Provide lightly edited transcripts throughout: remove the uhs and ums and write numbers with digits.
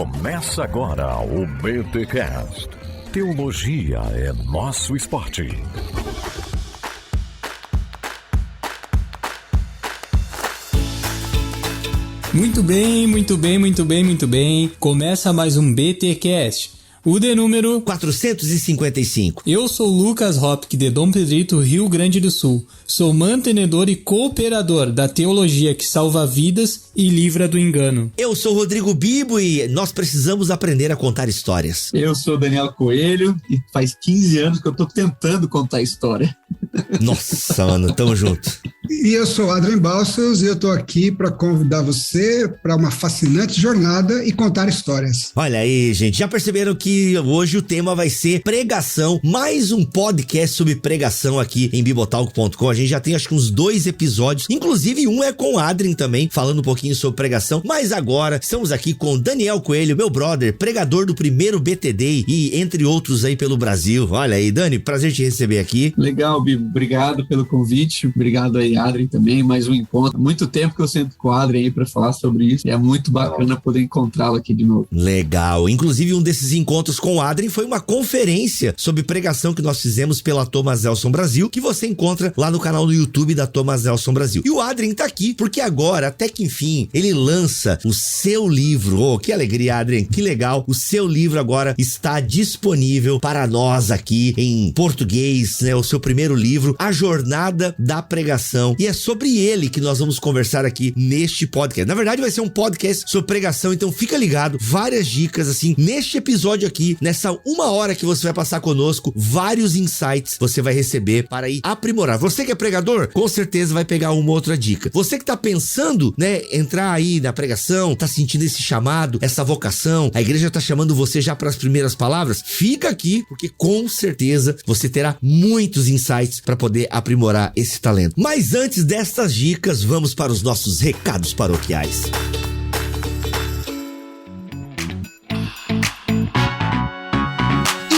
Começa agora o BTcast. Teologia é nosso esporte. Muito bem. Começa mais um BTcast. O de número 455. Eu sou Lucas Hopk, de Dom Pedrito, Rio Grande do Sul. Sou mantenedor e cooperador da teologia que salva vidas e livra do engano. Eu sou Rodrigo Bibo e nós precisamos aprender a contar histórias. Eu sou Daniel Coelho e faz 15 anos que eu tô tentando contar história. Nossa, mano, tamo junto. E eu sou Adrien Balsos e eu tô aqui para convidar você para uma fascinante jornada e contar histórias. Olha aí, gente, já perceberam que hoje o tema vai ser pregação, mais um podcast sobre pregação aqui em bibotalk.com. A gente já tem acho que uns 2 episódios, inclusive um é com o Adrien também, falando um pouquinho sobre pregação, mas agora estamos aqui com Daniel Coelho, meu brother, pregador do primeiro BTD e entre outros aí pelo Brasil. Olha aí, Dani, prazer te receber aqui. Legal, Bibo, obrigado pelo convite, obrigado aí, Adrien, também, mais um encontro. Muito tempo que eu sento com o Adrien aí pra falar sobre isso e é muito bacana poder encontrá-lo aqui de novo. Legal, inclusive um desses encontros com o Adrien foi uma conferência sobre pregação que nós fizemos pela Thomas Nelson Brasil, que você encontra lá no canal do YouTube da Thomas Nelson Brasil. E o Adrien tá aqui porque agora, até que enfim, ele lança o seu livro. Oh, que alegria, Adrien, que legal. O seu livro agora está disponível para nós aqui em português, né? O seu primeiro livro, A Jornada da Pregação. E é sobre ele que nós vamos conversar aqui neste podcast. Na verdade, vai ser um podcast sobre pregação, então fica ligado. Várias dicas, assim, neste episódio aqui, nessa 1 hora que você vai passar conosco, vários insights você vai receber para ir aprimorar. Você que é pregador, com certeza vai pegar uma outra dica. Você que tá pensando, né, entrar aí na pregação, tá sentindo esse chamado, essa vocação, a igreja tá chamando você já para as primeiras palavras, fica aqui, porque com certeza você terá muitos insights para poder aprimorar esse talento. Mas antes destas dicas, vamos para os nossos recados paroquiais.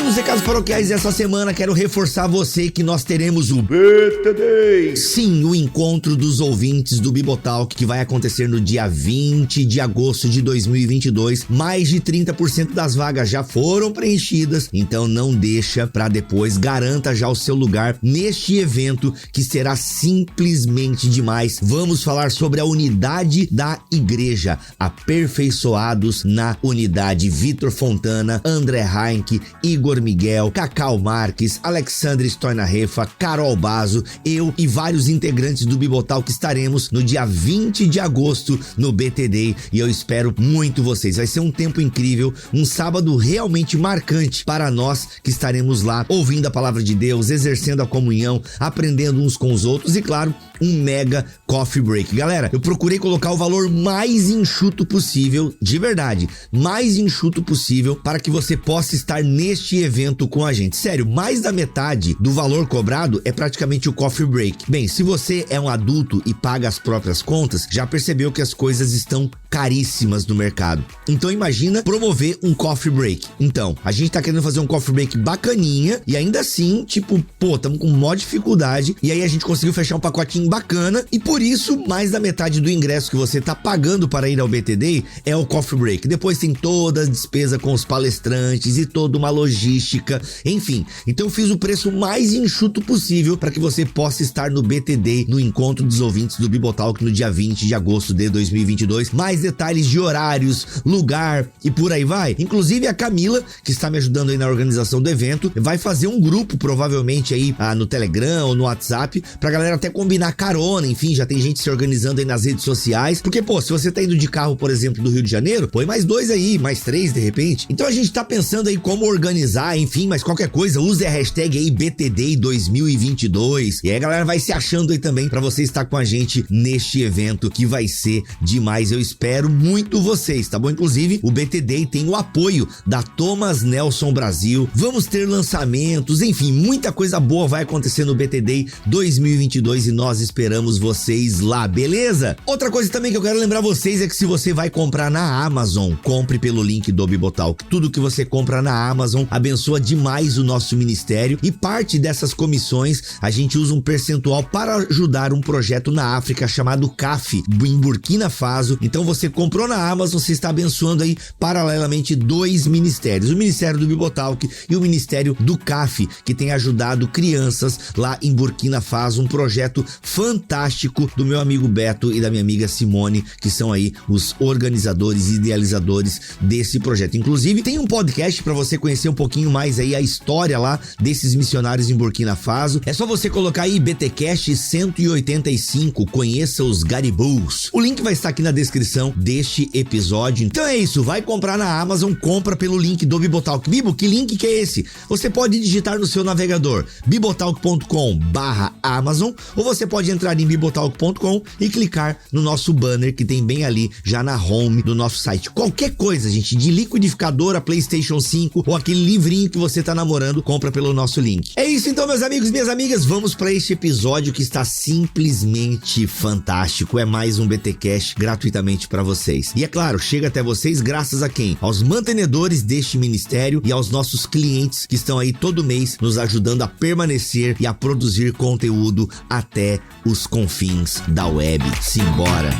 Nos recados paroquiais dessa semana, quero reforçar você que nós teremos o BTD. Sim, o encontro dos ouvintes do Bibotalk, que vai acontecer no dia 20 de agosto de 2022. Mais de 30% das vagas já foram preenchidas, então não deixa pra depois. Garanta já o seu lugar neste evento que será simplesmente demais. Vamos falar sobre a unidade da igreja, aperfeiçoados na unidade. Vitor Fontana, André Heinck, Igor Miguel, Cacau Marques, Alexandre Stoinarefa, Carol Bazo, eu e vários integrantes do Bibotalk que estaremos no dia 20 de agosto no BTD e eu espero muito vocês. Vai ser um tempo incrível, um sábado realmente marcante para nós que estaremos lá ouvindo a palavra de Deus, exercendo a comunhão, aprendendo uns com os outros e, claro, um mega coffee break. Galera, eu procurei colocar o valor mais enxuto possível, de verdade, mais enxuto possível para que você possa estar neste evento com a gente. Sério, mais da metade do valor cobrado é praticamente o coffee break. Bem, se você é um adulto e paga as próprias contas, já percebeu que as coisas estão caríssimas no mercado. Então imagina promover um coffee break. Então, a gente tá querendo fazer um coffee break bacaninha e ainda assim, tipo, tamo com maior dificuldade e aí a gente conseguiu fechar um pacotinho bacana e por isso mais da metade do ingresso que você tá pagando para ir ao BTD é o coffee break. Depois tem toda a despesa com os palestrantes e toda uma logística, enfim. Então eu fiz o preço mais enxuto possível para que você possa estar no BTD, no encontro dos ouvintes do Bibotalk no dia 20 de agosto de 2022. Mais detalhes de horários, lugar e por aí vai. Inclusive a Camila, que está me ajudando aí na organização do evento, vai fazer um grupo provavelmente aí no Telegram ou no WhatsApp pra galera até combinar carona, enfim, já tem gente se organizando aí nas redes sociais, porque se você tá indo de carro, por exemplo, do Rio de Janeiro, põe mais 2 aí, mais 3 de repente. Então a gente tá pensando aí como organizar, enfim, mas qualquer coisa, use a hashtag aí BTD 2022 e aí a galera vai se achando aí também pra você estar com a gente neste evento que vai ser demais. Eu espero muito vocês, tá bom? Inclusive, o BTD tem o apoio da Thomas Nelson Brasil. Vamos ter lançamentos, enfim, muita coisa boa vai acontecer no BTD 2022 e nós esperamos vocês lá, beleza? Outra coisa também que eu quero lembrar vocês é que se você vai comprar na Amazon, compre pelo link do Bibotalk. Tudo que você compra na Amazon abençoa demais o nosso ministério e parte dessas comissões a gente usa um percentual para ajudar um projeto na África chamado CAF, em Burkina Faso. Então você comprou na Amazon, você está abençoando aí paralelamente 2 ministérios, o Ministério do Bibotalk e o Ministério do CAF, que tem ajudado crianças lá em Burkina Faso, um projeto fantástico do meu amigo Beto e da minha amiga Simone, que são aí os organizadores e idealizadores desse projeto. Inclusive tem um podcast para você conhecer um pouquinho mais aí a história lá desses missionários em Burkina Faso. É só você colocar aí BTcast 185, conheça os Garibus. O link vai estar aqui na descrição deste episódio. Então é isso, vai comprar na Amazon, compra pelo link do Bibotalk. Bibo, que link que é esse? Você pode digitar no seu navegador bibotalk.com/Amazon ou você pode entrar em bibotalk.com e clicar no nosso banner que tem bem ali, já na home do nosso site. Qualquer coisa, gente, de liquidificador a PlayStation 5 ou aquele livrinho que você tá namorando, compra pelo nosso link. É isso então, meus amigos, minhas amigas, vamos para este episódio que está simplesmente fantástico. É mais um BTcast gratuitamente para vocês. E é claro, chega até vocês graças a quem? Aos mantenedores deste ministério e aos nossos clientes que estão aí todo mês nos ajudando a permanecer e a produzir conteúdo até os confins da web. Simbora!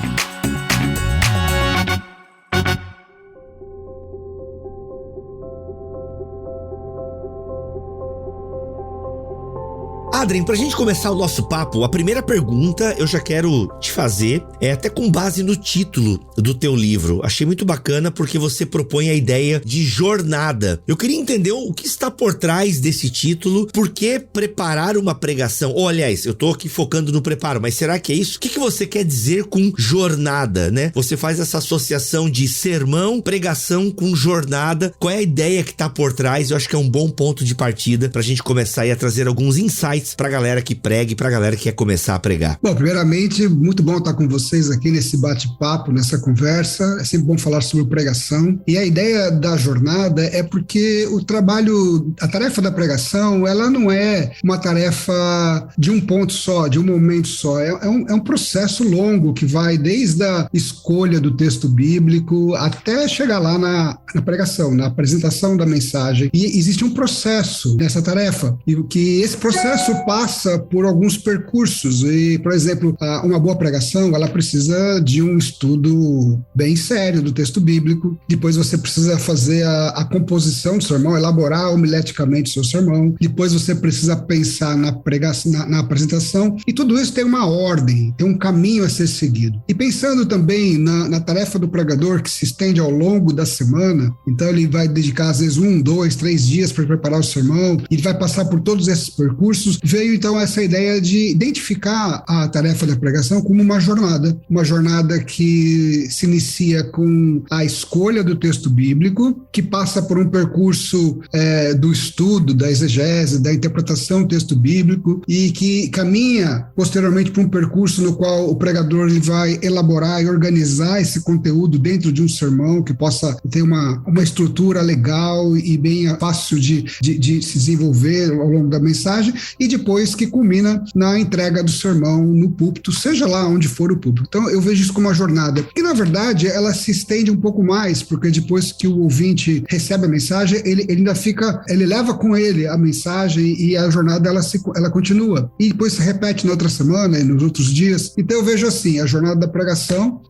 Adrien, pra gente começar o nosso papo, a primeira pergunta eu já quero te fazer, até com base no título do teu livro. Achei muito bacana porque você propõe a ideia de jornada. Eu queria entender o que está por trás desse título, por que preparar uma pregação? Ou, aliás, eu tô aqui focando no preparo, mas será que é isso? O que você quer dizer com jornada, né? Você faz essa associação de sermão, pregação com jornada. Qual é a ideia que tá por trás? Eu acho que é um bom ponto de partida pra gente começar aí a trazer alguns insights pra galera que prega e pra galera que quer começar a pregar. Bom, primeiramente, muito bom estar com vocês aqui nesse bate-papo, nessa conversa. É sempre bom falar sobre pregação. E a ideia da jornada é porque a tarefa da pregação, ela não é uma tarefa de um ponto só, de um momento só. É um processo longo que vai desde a escolha do texto bíblico até chegar lá na pregação, na apresentação da mensagem. E existe um processo nessa tarefa, e que esse processo passa por alguns percursos. E, por exemplo, uma boa pregação, ela precisa de um estudo bem sério do texto bíblico. Depois você precisa fazer a composição do sermão, elaborar homileticamente o seu sermão. Depois você precisa pensar na pregação, na apresentação. E tudo isso tem uma ordem, tem um caminho a ser seguido. E pensando também na tarefa do pregador, que se estende ao longo da semana, então ele vai dedicar às vezes 1, 2, 3 dias para preparar o sermão, ele vai passar por todos esses percursos. Veio então essa ideia de identificar a tarefa da pregação como uma jornada que se inicia com a escolha do texto bíblico, que passa por um percurso do estudo, da exegese, da interpretação do texto bíblico, e que caminha posteriormente para um percurso no qual o pregador ele vai elaborar e organizar esse conteúdo dentro de um sermão que possa ter uma estrutura legal e bem fácil de se desenvolver ao longo da mensagem, e depois que culmina na entrega do sermão no púlpito, seja lá onde for o púlpito. Então eu vejo isso como uma jornada, que na verdade ela se estende um pouco mais, porque depois que o ouvinte recebe a mensagem, ele ainda ele leva com ele a mensagem, e a jornada ela continua, e depois se repete na outra semana e nos outros dias. Então eu vejo assim, a jornada da pregação,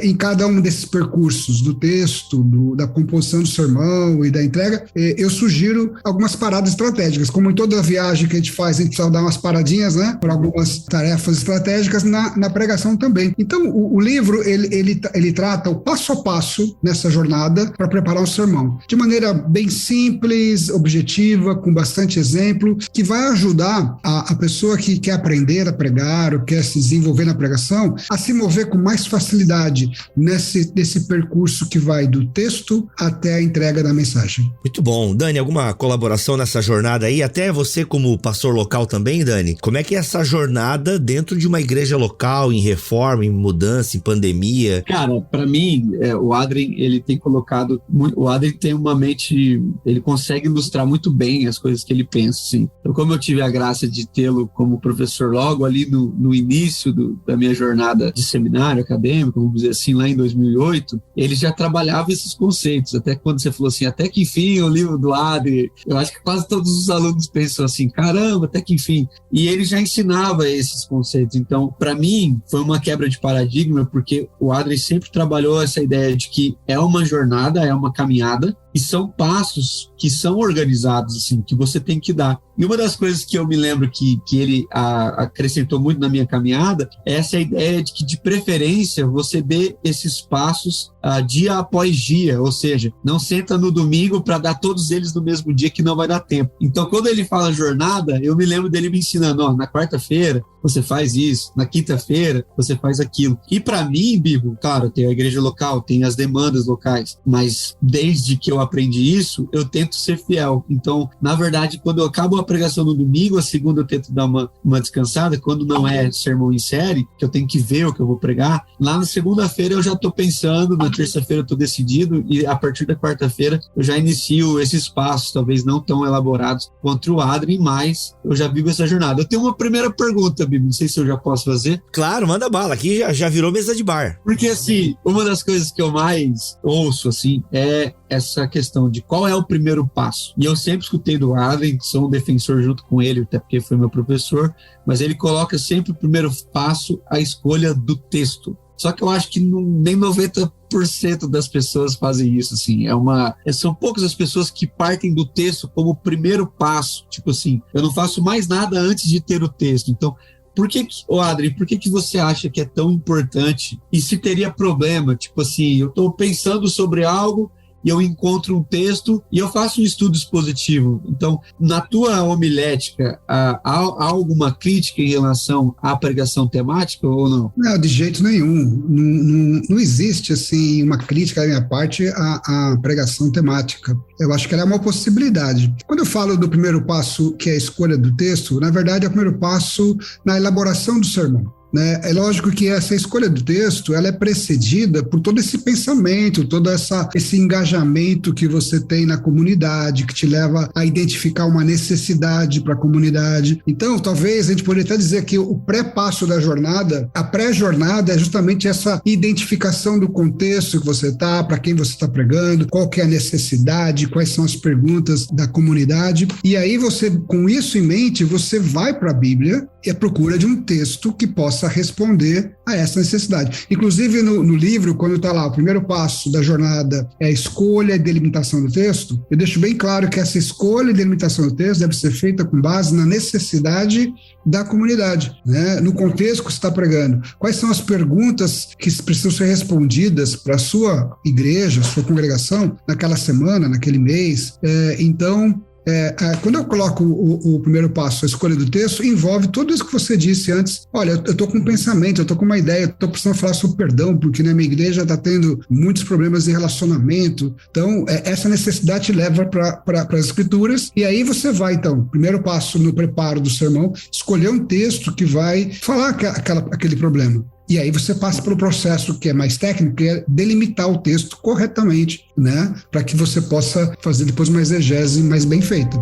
em cada um desses percursos do texto, da composição do sermão e da entrega, eu sugiro algumas paradas estratégicas. Como em toda viagem que a gente faz, a gente precisa dar umas paradinhas, né, para algumas tarefas estratégicas, na pregação também. Então o livro ele trata o passo a passo nessa jornada para preparar um sermão, de maneira bem simples, objetiva, com bastante exemplo, que vai ajudar a pessoa que quer aprender a pregar ou quer se desenvolver na pregação a se mover com mais facilidade nesse percurso que vai do texto até a entrega da mensagem. Muito bom. Dani, alguma colaboração nessa jornada aí? Até você, como pastor local também, Dani. Como é que é essa jornada dentro de uma igreja local, em reforma, em mudança, em pandemia? Cara, pra mim, o Adrien, ele tem colocado... O Adrien tem uma mente... Ele consegue ilustrar muito bem as coisas que ele pensa, assim. Então, como eu tive a graça de tê-lo como professor logo ali no início da minha jornada de seminário acadêmico, vamos dizer assim, lá em 2008, ele já trabalhava esses conceitos. Até quando você falou assim, até que enfim, o livro do Adrien, eu acho que quase todos os alunos pensam assim, caramba, até que enfim. E ele já ensinava esses conceitos. Então, para mim, foi uma quebra de paradigma, porque o Adrien sempre trabalhou essa ideia de que é uma jornada, é uma caminhada, e são passos que são organizados, assim, que você tem que dar. E uma das coisas que eu me lembro que ele acrescentou muito na minha caminhada é essa ideia de que, de preferência, você dê esses passos dia após dia, ou seja, não senta no domingo para dar todos eles no mesmo dia, que não vai dar tempo. Então, quando ele fala jornada, eu me lembro dele me ensinando, na quarta-feira você faz isso, na quinta-feira você faz aquilo. E para mim, Bibo, claro, tem a igreja local, tem as demandas locais, mas desde que eu aprendi isso, eu tento ser fiel. Então, na verdade, quando eu acabo a pregação no domingo, a segunda eu tento dar uma descansada, quando não é sermão em série, que eu tenho que ver o que eu vou pregar, lá na segunda-feira eu já estou pensando, na terça-feira eu estou decidido, e a partir da quarta-feira eu já inicio esses passos, talvez não tão elaborados quanto o Adrien, mas eu já vivo essa jornada. Eu tenho uma primeira pergunta, Bibo, não sei se eu já posso fazer. Claro, manda bala, aqui já virou mesa de bar. Porque, assim, uma das coisas que eu mais ouço, assim, é essa questão de qual é o primeiro passo. E eu sempre escutei do Adrien, sou um defensor junto com ele, até porque foi meu professor, mas ele coloca sempre o primeiro passo, a escolha do texto. Só que eu acho que nem 90% das pessoas fazem isso, assim. São poucas as pessoas que partem do texto como primeiro passo. Tipo assim, eu não faço mais nada antes de ter o texto. Então, Adrien, por que você acha que é tão importante? E se teria problema? Tipo assim, eu estou pensando sobre algo e eu encontro um texto e eu faço um estudo expositivo. Então, na tua homilética, há alguma crítica em relação à pregação temática ou não? Não, de jeito nenhum. Não existe, assim, uma crítica da minha parte à pregação temática. Eu acho que ela é uma possibilidade. Quando eu falo do primeiro passo, que é a escolha do texto, na verdade é o primeiro passo na elaboração do sermão. É lógico que essa escolha do texto ela é precedida por todo esse pensamento, todo esse engajamento que você tem na comunidade, que te leva a identificar uma necessidade para a comunidade. Então, talvez a gente poderia até dizer que o pré-passo da jornada, a pré-jornada é justamente essa identificação do contexto que você está, para quem você está pregando, qual que é a necessidade, quais são as perguntas da comunidade. E aí você, com isso em mente, você vai para a Bíblia e à procura de um texto que possa responder a essa necessidade. Inclusive, no livro, quando está lá, o primeiro passo da jornada é a escolha e delimitação do texto, eu deixo bem claro que essa escolha e delimitação do texto deve ser feita com base na necessidade da comunidade, né? No contexto que você está pregando. Quais são as perguntas que precisam ser respondidas para a sua igreja, sua congregação, naquela semana, naquele mês? Então, quando eu coloco o primeiro passo, a escolha do texto, envolve tudo isso que você disse antes. Olha, eu estou com um pensamento, eu estou com uma ideia, eu estou precisando falar sobre perdão, porque na minha igreja está tendo muitos problemas de relacionamento. Então, essa necessidade te leva para as escrituras, e aí você vai, então, primeiro passo no preparo do sermão, escolher um texto que vai falar aquele problema. E aí você passa pelo processo que é mais técnico, que é delimitar o texto corretamente, né? Para que você possa fazer depois uma exegese mais bem feita.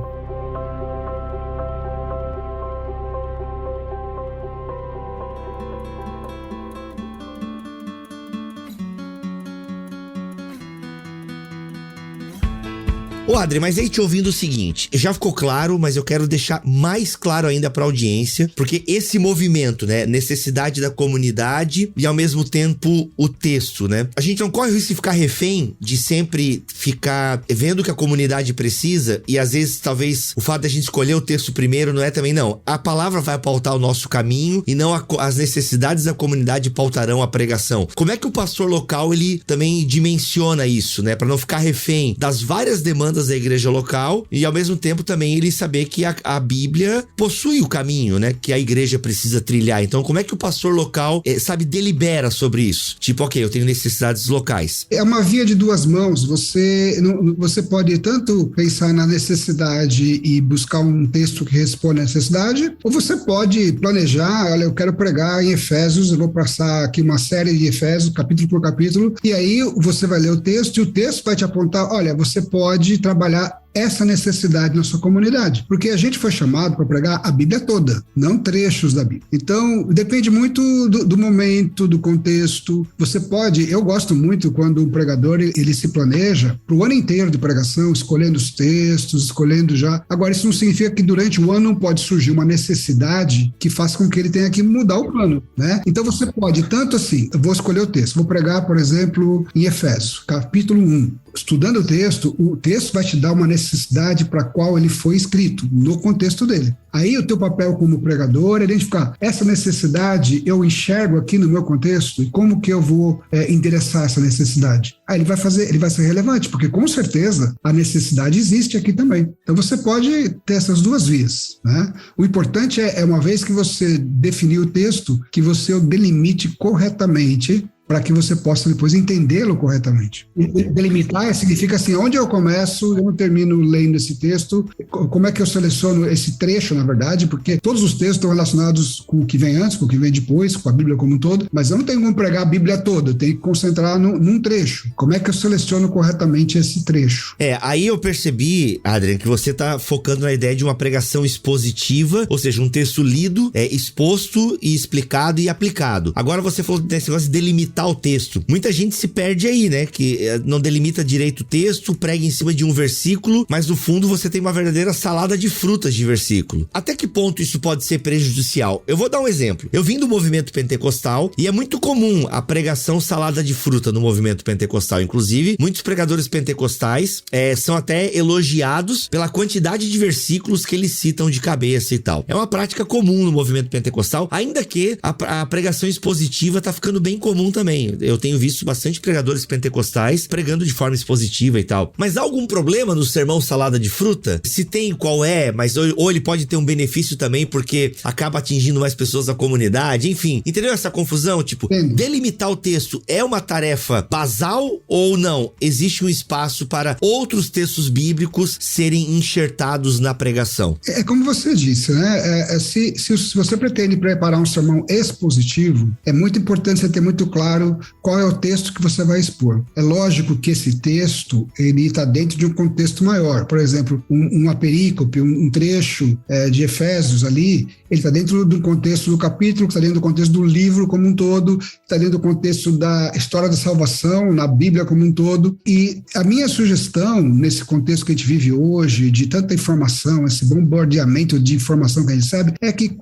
Ô Adrien, mas aí te ouvindo o seguinte, já ficou claro, mas eu quero deixar mais claro ainda pra audiência, porque esse movimento, né, necessidade da comunidade e ao mesmo tempo o texto, né, a gente não corre o risco de ficar refém de sempre ficar vendo o que a comunidade precisa e às vezes talvez o fato de a gente escolher o texto primeiro não é também, não, a palavra vai pautar o nosso caminho e não as necessidades da comunidade pautarão a pregação. Como é que o pastor local, ele também dimensiona isso, né, pra não ficar refém das várias demandas demandas da igreja local e, ao mesmo tempo, também ele saber que a Bíblia possui o caminho, né, que a igreja precisa trilhar. Então, como é que o pastor local, delibera sobre isso? Tipo, ok, eu tenho necessidades locais. É uma via de duas mãos. Você pode tanto pensar na necessidade e buscar um texto que responda à necessidade, ou você pode planejar, olha, eu quero pregar em Efésios, eu vou passar aqui uma série de Efésios, capítulo por capítulo, e aí você vai ler o texto e o texto vai te apontar, olha, você pode trabalhar essa necessidade na sua comunidade, porque a gente foi chamado para pregar a Bíblia toda, não trechos da Bíblia. Então, depende muito do momento, do contexto. Você pode, eu gosto muito quando o pregador ele se planeja para o ano inteiro de pregação, escolhendo os textos, escolhendo já. Agora, isso não significa que durante o ano não pode surgir uma necessidade que faça com que ele tenha que mudar o plano, né? Então, você pode, tanto assim, eu vou escolher o texto, vou pregar, por exemplo, em Efésios, capítulo 1. Estudando o texto vai te dar uma necessidade para a qual ele foi escrito, no contexto dele. Aí o teu papel como pregador é identificar essa necessidade, eu enxergo aqui no meu contexto, e como que eu vou endereçar essa necessidade? Aí ele vai ser relevante, porque com certeza a necessidade existe aqui também. Então você pode ter essas duas vias, né? O importante é uma vez que você definir o texto, que você o delimite corretamente, para que você possa depois entendê-lo corretamente. Delimitar significa assim, onde eu começo, eu termino lendo esse texto, como é que eu seleciono esse trecho, na verdade, porque todos os textos estão relacionados com o que vem antes, com o que vem depois, com a Bíblia como um todo, mas eu não tenho como pregar a Bíblia toda, eu tenho que concentrar num trecho. Como é que eu seleciono corretamente esse trecho? Aí eu percebi, Adrian, que você está focando na ideia de uma pregação expositiva, ou seja, um texto lido, exposto e explicado e aplicado. Agora você falou desse negócio de delimitar o texto. Muita gente se perde aí, né? Que não delimita direito o texto, prega em cima de um versículo, mas no fundo você tem uma verdadeira salada de frutas de versículo. Até que ponto isso pode ser prejudicial? Eu vou dar um exemplo. Eu vim do movimento pentecostal e é muito comum a pregação salada de fruta no movimento pentecostal. Inclusive, muitos pregadores pentecostais são até elogiados pela quantidade de versículos que eles citam de cabeça e tal. É uma prática comum no movimento pentecostal, ainda que a pregação expositiva tá ficando bem comum também. Eu tenho visto bastante pregadores pentecostais pregando de forma expositiva e tal. Mas há algum problema no sermão salada de fruta? Se tem, qual é? Mas ou ele pode ter um benefício também porque acaba atingindo mais pessoas da comunidade, enfim. Entendeu essa confusão? Tipo, delimitar o texto é uma tarefa basal ou não? Existe um espaço para outros textos bíblicos serem enxertados na pregação? É como você disse, né? Se você pretende preparar um sermão expositivo, é muito importante você ter muito claro qual é o texto que você vai expor. É lógico que esse texto, ele está dentro de um contexto maior. Por exemplo, uma perícope, um trecho de Efésios ali, ele está dentro do contexto do capítulo, está dentro do contexto do livro como um todo, está dentro do contexto da história da salvação, na Bíblia como um todo. E a minha sugestão, nesse contexto que a gente vive hoje, de tanta informação, esse bombardeamento de informação que a gente recebe, é que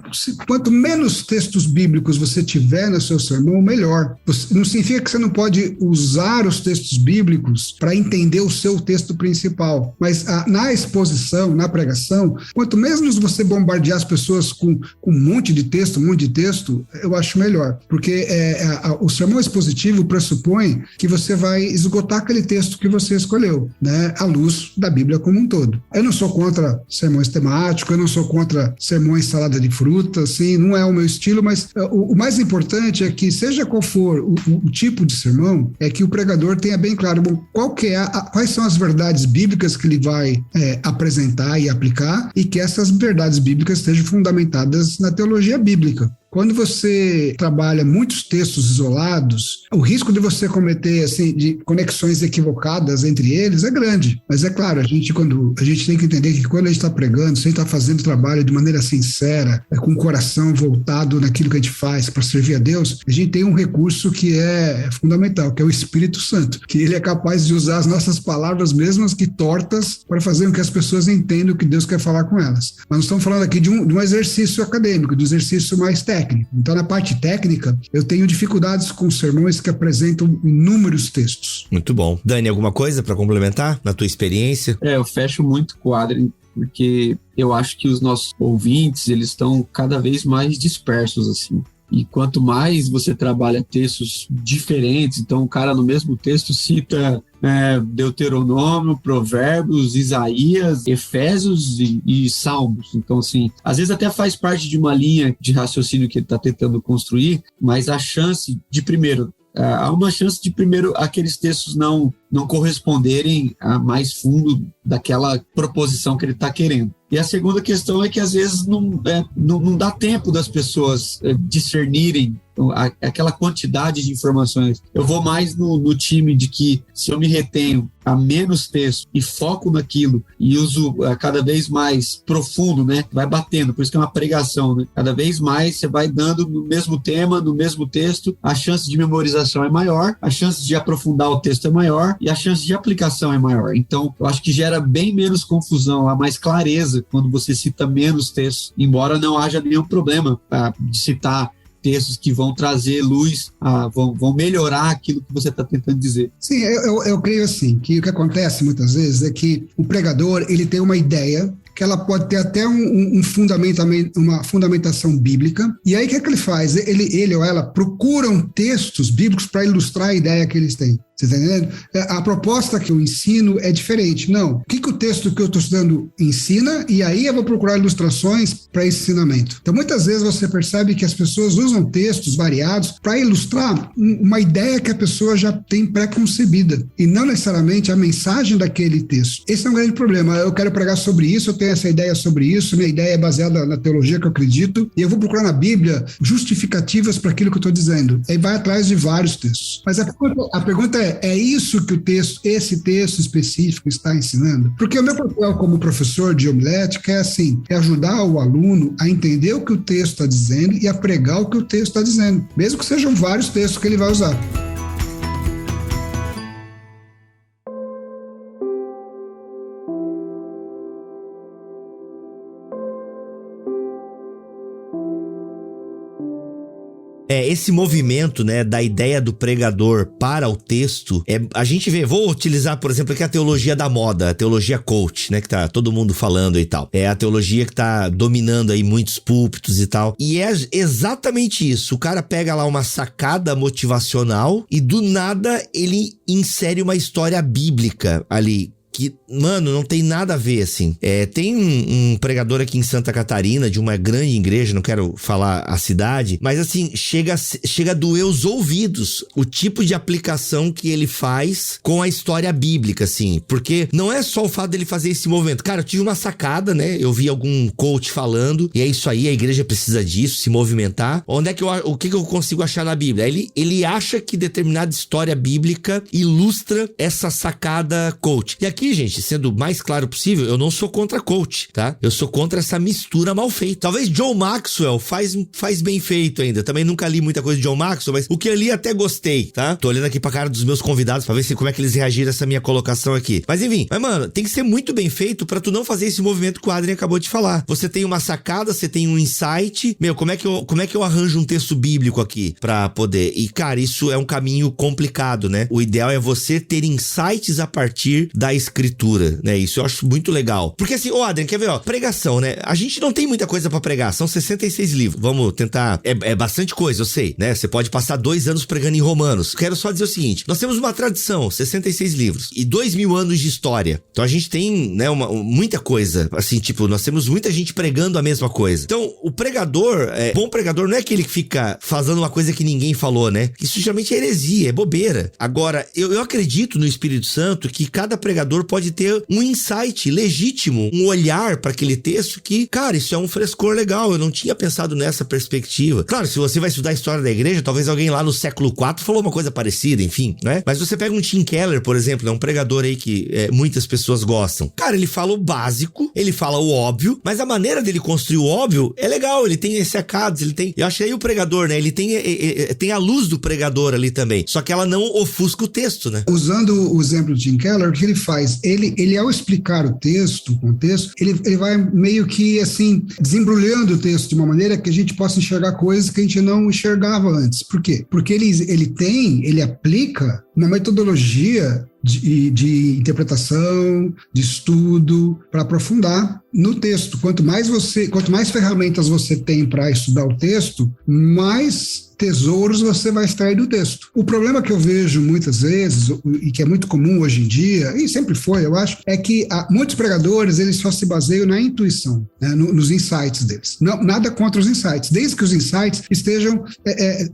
quanto menos textos bíblicos você tiver no seu sermão, melhor. Não significa que você não pode usar os textos bíblicos para entender o seu texto principal, mas na exposição, na pregação, quanto menos você bombardear as pessoas com um monte de texto, eu acho melhor, porque o sermão expositivo pressupõe que você vai esgotar aquele texto que você escolheu, né, à luz da Bíblia como um todo. Eu não sou contra sermões temáticos, eu não sou contra sermões salada de fruta, assim, não é o meu estilo, mas o mais importante é que, seja qual for o tipo de sermão, é que o pregador tenha bem claro quais são as verdades bíblicas que ele vai apresentar e aplicar, e que essas verdades bíblicas estejam fundamentadas na teologia bíblica. Quando você trabalha muitos textos isolados, o risco de você cometer assim, de conexões equivocadas entre eles é grande. Mas é claro, a gente tem que entender que quando a gente está pregando, se a gente está fazendo o trabalho de maneira sincera, com o coração voltado naquilo que a gente faz para servir a Deus, a gente tem um recurso que é fundamental, que é o Espírito Santo, que ele é capaz de usar as nossas palavras, mesmo que tortas, para fazer com que as pessoas entendam o que Deus quer falar com elas. Mas nós estamos falando aqui de um exercício acadêmico, de um exercício mais técnico. Então, na parte técnica, eu tenho dificuldades com sermões que apresentam inúmeros textos. Muito bom. Dani, alguma coisa para complementar na tua experiência? Eu fecho muito com o Adrian, porque eu acho que os nossos ouvintes, eles estão cada vez mais dispersos, assim. E quanto mais você trabalha textos diferentes, então o cara no mesmo texto cita Deuteronômio, Provérbios, Isaías, Efésios e Salmos. Então, assim, às vezes até faz parte de uma linha de raciocínio que ele está tentando construir, mas a chance de, primeiro, há uma chance de, primeiro, aqueles textos não corresponderem a mais fundo daquela proposição que ele está querendo. E a segunda questão é que, às vezes, não dá tempo das pessoas discernirem aquela quantidade de informações. Eu vou mais no time de que, se eu me retenho a menos texto e foco naquilo e uso cada vez mais profundo, né? Vai batendo, por isso que é uma pregação, né? Cada vez mais você vai dando no mesmo tema, no mesmo texto, a chance de memorização é maior, a chance de aprofundar o texto é maior e a chance de aplicação é maior. Então, eu acho que gera bem menos confusão, há mais clareza quando você cita menos textos, embora não haja nenhum problema de citar textos que vão trazer luz, vão melhorar aquilo que você está tentando dizer. Sim, eu creio assim, que o que acontece muitas vezes é que o pregador, ele tem uma ideia que ela pode ter até uma fundamentação bíblica, e aí o que é que ele faz? Ele ou ela procuram textos bíblicos para ilustrar a ideia que eles têm. Você está entendendo? A proposta que eu ensino é diferente. Não. O que o texto que eu estou estudando ensina? E aí eu vou procurar ilustrações para esse ensinamento. Então, muitas vezes você percebe que as pessoas usam textos variados para ilustrar uma ideia que a pessoa já tem pré-concebida, e não necessariamente a mensagem daquele texto. Esse é um grande problema. Eu quero pregar sobre isso, eu tenho essa ideia sobre isso, minha ideia é baseada na teologia que eu acredito, e eu vou procurar na Bíblia justificativas para aquilo que eu estou dizendo. Aí vai atrás de vários textos. Mas a pergunta é isso que esse texto específico está ensinando? Porque o meu papel como professor de homilética é ajudar o aluno a entender o que o texto está dizendo e a pregar o que o texto está dizendo, mesmo que sejam vários textos que ele vai usar. Esse movimento, né, da ideia do pregador para o texto, a gente vê, vou utilizar, por exemplo, aqui a teologia da moda, a teologia coach, né, que tá todo mundo falando e tal. É a teologia que tá dominando aí muitos púlpitos e tal. E é exatamente isso. O cara pega lá uma sacada motivacional e do nada ele insere uma história bíblica ali. Que, mano, não tem nada a ver, assim. Tem um pregador aqui em Santa Catarina, de uma grande igreja, não quero falar a cidade, mas assim, chega a doer os ouvidos o tipo de aplicação que ele faz com a história bíblica, assim. Porque não é só o fato dele fazer esse movimento. Cara, eu tive uma sacada, né? Eu vi algum coach falando, e é isso aí, a igreja precisa disso, se movimentar. O que eu consigo achar na Bíblia? Ele acha que determinada história bíblica ilustra essa sacada coach. E aqui, gente, sendo o mais claro possível, eu não sou contra coach, tá? Eu sou contra essa mistura mal feita. Talvez John Maxwell faz bem feito ainda. Também nunca li muita coisa de John Maxwell, mas o que eu li até gostei, tá? Tô olhando aqui pra cara dos meus convidados pra ver como é que eles reagiram a essa minha colocação aqui. Mas enfim, mano, tem que ser muito bem feito pra tu não fazer esse movimento que o Adrien acabou de falar. Você tem uma sacada, você tem um insight. Como é que eu arranjo um texto bíblico aqui pra poder? E, cara, isso é um caminho complicado, né? O ideal é você ter insights a partir da escritura, né? Isso eu acho muito legal. Porque assim, Adrien, quer ver, pregação, né? A gente não tem muita coisa pra pregar, são 66 livros. Vamos tentar, é bastante coisa, eu sei, né? Você pode passar 2 anos pregando em Romanos. Quero só dizer o seguinte, nós temos uma tradição, 66 livros e 2000 anos de história. Então a gente tem, né, muita coisa, assim, tipo, nós temos muita gente pregando a mesma coisa. Então, o pregador, bom pregador não é aquele que fica fazendo uma coisa que ninguém falou, né? Isso geralmente é heresia, é bobeira. Agora, eu acredito no Espírito Santo que cada pregador pode ter um insight legítimo, um olhar para aquele texto que, cara, isso é um frescor legal, eu não tinha pensado nessa perspectiva. Claro, se você vai estudar a história da igreja, talvez alguém lá no século IV falou uma coisa parecida, enfim, né? Mas você pega um Tim Keller, por exemplo, né? Um pregador aí que muitas pessoas gostam. Cara, ele fala o básico, ele fala o óbvio, mas a maneira dele construir o óbvio é legal, ele tem esse sacados, ele tem... Eu acho que aí o pregador, né? Ele tem a luz do pregador ali também, só que ela não ofusca o texto, né? Usando o exemplo de Tim Keller, o que ele faz? Ele ao explicar o contexto, ele vai meio que, assim, desembrulhando o texto de uma maneira que a gente possa enxergar coisas que a gente não enxergava antes. Por quê? Porque ele aplica uma metodologia de interpretação, de estudo, para aprofundar no texto. Quanto mais ferramentas você tem para estudar o texto, mais tesouros você vai extrair do texto. O problema que eu vejo muitas vezes, e que é muito comum hoje em dia, e sempre foi, eu acho, é que muitos pregadores, eles só se baseiam na intuição, né, nos insights deles. Não, nada contra os insights, desde que os insights estejam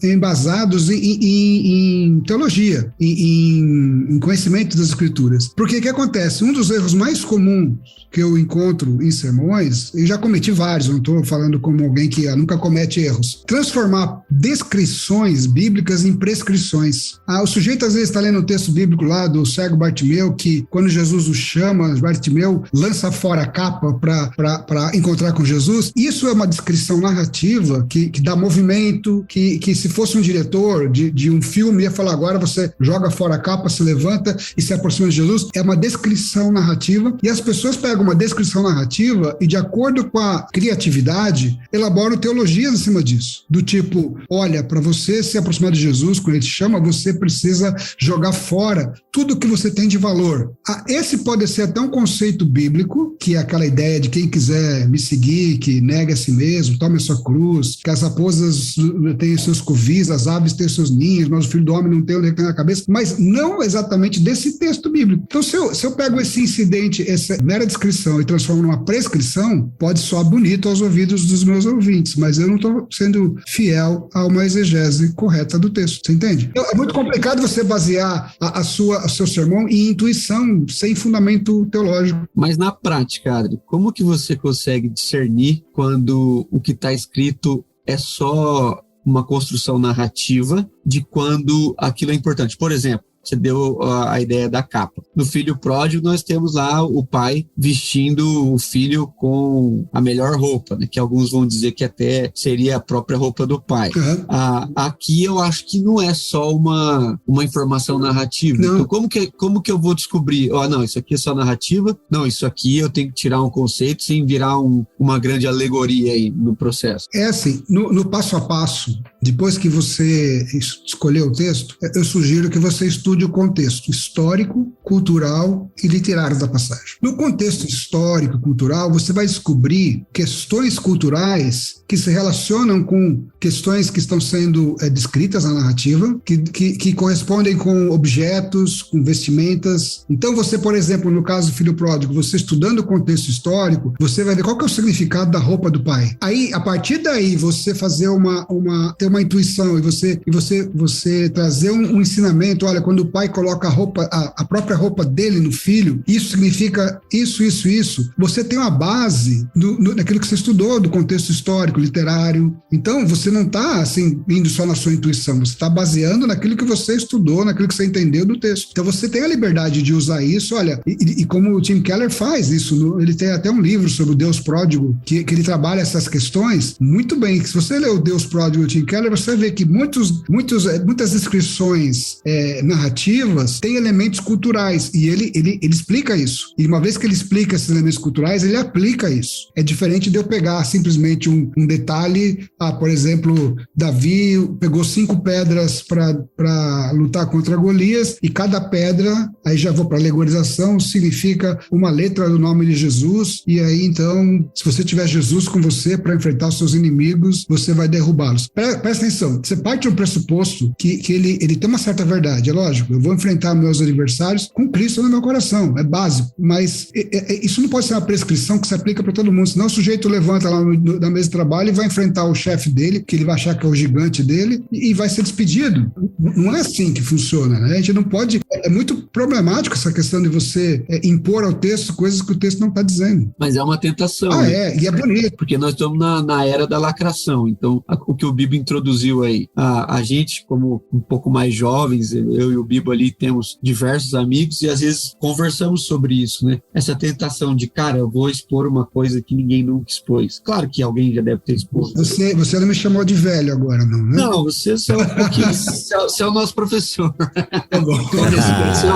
embasados em teologia, em conhecimento das escrituras. Porque o que acontece? Um dos erros mais comuns que eu encontro em sermões, e já cometi vários, não estou falando como alguém que nunca comete erros, transformar descrições bíblicas em prescrições. O sujeito às vezes está lendo o texto bíblico lá do cego Bartimeu, que quando Jesus o chama, Bartimeu lança fora a capa para encontrar com Jesus. Isso é uma descrição narrativa que dá movimento, que se fosse um diretor de um filme ia falar, agora você joga fora a capa, se levanta e se aproxima de Jesus. É uma descrição narrativa, e as pessoas pegam uma descrição narrativa e, de acordo com a criatividade, elaboram teologias em cima disso. Do tipo, olha, para você se aproximar de Jesus, quando ele te chama, você precisa jogar fora tudo que você tem de valor. Esse pode ser até um conceito bíblico, que é aquela ideia de quem quiser me seguir, que nega a si mesmo, tome a sua cruz, que as raposas têm seus covis, as aves têm seus ninhos, mas o filho do homem não tem onde reclinar a cabeça, mas não exatamente desse texto bíblico. Então, se eu pego esse incidente, essa mera descrição, e transformo numa prescrição, pode soar bonito aos ouvidos dos meus ouvintes, mas eu não estou sendo fiel a uma exegese correta do texto, você entende? É muito complicado você basear o seu sermão em intuição, sem fundamento teológico. Mas na prática, Adri, como que você consegue discernir quando o que está escrito é só uma construção narrativa de quando aquilo é importante? Por exemplo, você deu a ideia da capa. No Filho Pródigo, nós temos lá o pai vestindo o filho com a melhor roupa, né? Que alguns vão dizer que até seria a própria roupa do pai. Uhum. Aqui eu acho que não é só uma informação narrativa. Não. Então, como que eu vou descobrir? Não, isso aqui é só narrativa. Não, isso aqui eu tenho que tirar um conceito sem virar uma grande alegoria aí no processo. É assim, no passo a passo, depois que você escolheu o texto, eu sugiro que você estude o contexto histórico, cultural e literário da passagem. No contexto histórico e cultural, você vai descobrir questões culturais que se relacionam com questões que estão sendo descritas na narrativa, que correspondem com objetos, com vestimentas. Então você, por exemplo, no caso do Filho Pródigo, você estudando o contexto histórico, você vai ver qual que é o significado da roupa do pai. Aí, a partir daí, você fazer ter uma intuição e você trazer um ensinamento, olha, quando o pai coloca a própria roupa dele no filho, isso significa isso. Você tem uma base naquilo que você estudou, do contexto histórico, literário. Então, você não está assim, indo só na sua intuição, você está baseando naquilo que você estudou, naquilo que você entendeu do texto. Então, você tem a liberdade de usar isso, olha, e como o Tim Keller faz isso, ele tem até um livro sobre o Deus Pródigo, que ele trabalha essas questões muito bem. Se você ler o Deus Pródigo do Tim Keller, você vai ver que muitas descrições narrativas têm elementos culturais, e ele explica isso. E uma vez que ele explica esses elementos culturais, ele aplica isso. É diferente de eu pegar simplesmente um detalhe, por exemplo, Davi pegou 5 pedras para lutar contra Golias, e cada pedra, aí já vou para a alegorização, significa uma letra do nome de Jesus, e aí então, se você tiver Jesus com você para enfrentar os seus inimigos, você vai derrubá-los. Presta atenção, você parte de um pressuposto que ele tem uma certa verdade, é lógico, eu vou enfrentar meus adversários com Cristo no meu coração, é básico, mas isso não pode ser uma prescrição que se aplica para todo mundo, senão o sujeito levanta lá na mesa de trabalho e vai enfrentar o chefe dele, que ele vai achar que é o gigante dele, e vai ser despedido. Não é assim que funciona, né? A gente não pode... É muito problemático essa questão de você impor ao texto coisas que o texto não está dizendo. Mas é uma tentação. E é bonito. Porque nós estamos na era da lacração, então o que o Bibo introduziu aí, a gente, como um pouco mais jovens, eu e o Bibo ali temos diversos amigos e às vezes conversamos sobre isso, né? Essa tentação de, cara, eu vou expor uma coisa que ninguém nunca expôs. Claro que alguém já deve ter exposto. Você não me chamou de velho agora, não, né? Não, você é um pouquinho, você é o nosso professor. Tá bom.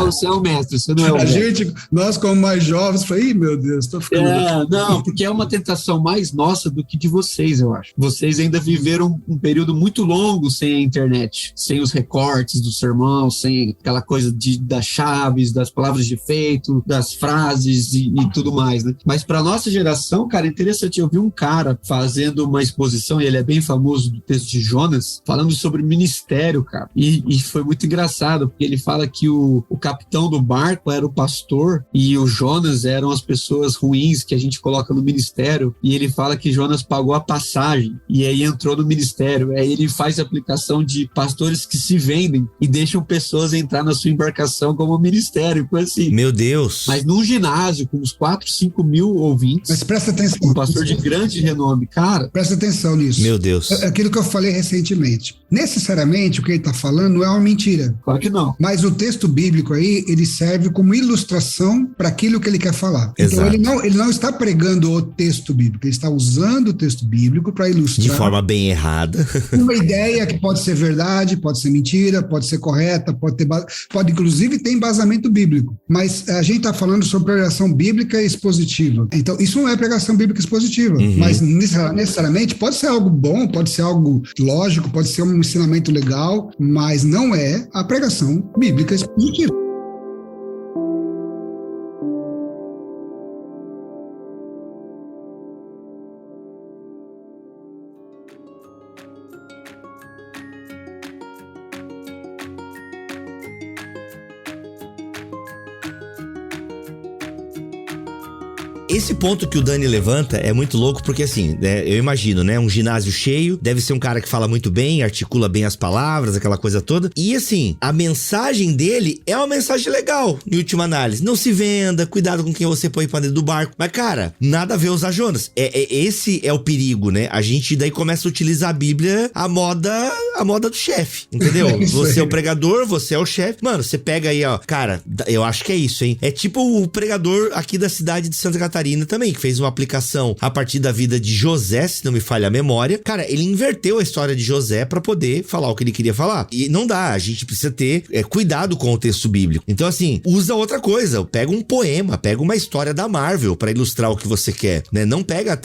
Você é o mestre, você não é o mestre. Nós como mais jovens, falei, meu Deus, tô ficando... Não, porque é uma tentação mais nossa do que de vocês, eu acho. Vocês ainda viveram um período muito longo sem a internet, sem os recortes do sermão, sem aquela coisa das chaves, das palavras de efeito, das frases e tudo mais, né? Mas para nossa geração, cara, é interessante. Eu vi um cara fazendo uma exposição, e ele é bem famoso, do texto de Jonas, falando sobre ministério, cara. E foi muito engraçado, porque ele fala que o capitão do barco era o pastor e o Jonas eram as pessoas ruins que a gente coloca no ministério, e ele fala que Jonas pagou a passagem e aí entrou no ministério. Aí ele faz a aplicação de pastores que se vendem e deixam pessoas entrar na sua embarcação como ministério, coisa assim. Meu Deus! Mas num ginásio com uns 4, 5 mil ouvintes. Mas presta atenção. Um pastor de grande renome, cara. Presta atenção nisso. Meu Deus. É aquilo que eu falei recentemente. Necessariamente o que ele está falando não é uma mentira. Claro que não. Mas o texto bíblico aí, ele serve como ilustração para aquilo que ele quer falar. Exato. Então ele não está pregando o texto bíblico, ele está usando o texto bíblico para ilustrar. De forma bem errada. Uma ideia que pode ser verdade, pode ser mentira, pode ser correta, pode inclusive ter embasamento bíblico. Mas a gente está falando sobre pregação bíblica expositiva. Então, isso não é pregação bíblica expositiva. Mas necessariamente pode ser algo bom, pode ser algo lógico, pode ser um ensinamento legal, mas não é a pregação bíblica expositiva. Esse ponto que o Dani levanta é muito louco porque, assim, eu imagino, né? Um ginásio cheio, deve ser um cara que fala muito bem, articula bem as palavras, aquela coisa toda. E, assim, a mensagem dele é uma mensagem legal, em última análise. Não se venda, cuidado com quem você põe pra dentro do barco. Mas, cara, nada a ver usar Jonas. Esse é o perigo, né? A gente daí começa a utilizar a Bíblia a moda do chefe, entendeu? Você é o pregador, você é o chefe. Mano, você pega aí, ó, cara, eu acho que é isso, hein? É tipo o pregador aqui da cidade de Santa Catarina também, que fez uma aplicação a partir da vida de José, se não me falha a memória. Cara, ele inverteu a história de José pra poder falar o que ele queria falar. E não dá, a gente precisa ter cuidado com o texto bíblico. Então, assim, usa outra coisa. Pega um poema, pega uma história da Marvel pra ilustrar o que você quer, né? Não pega...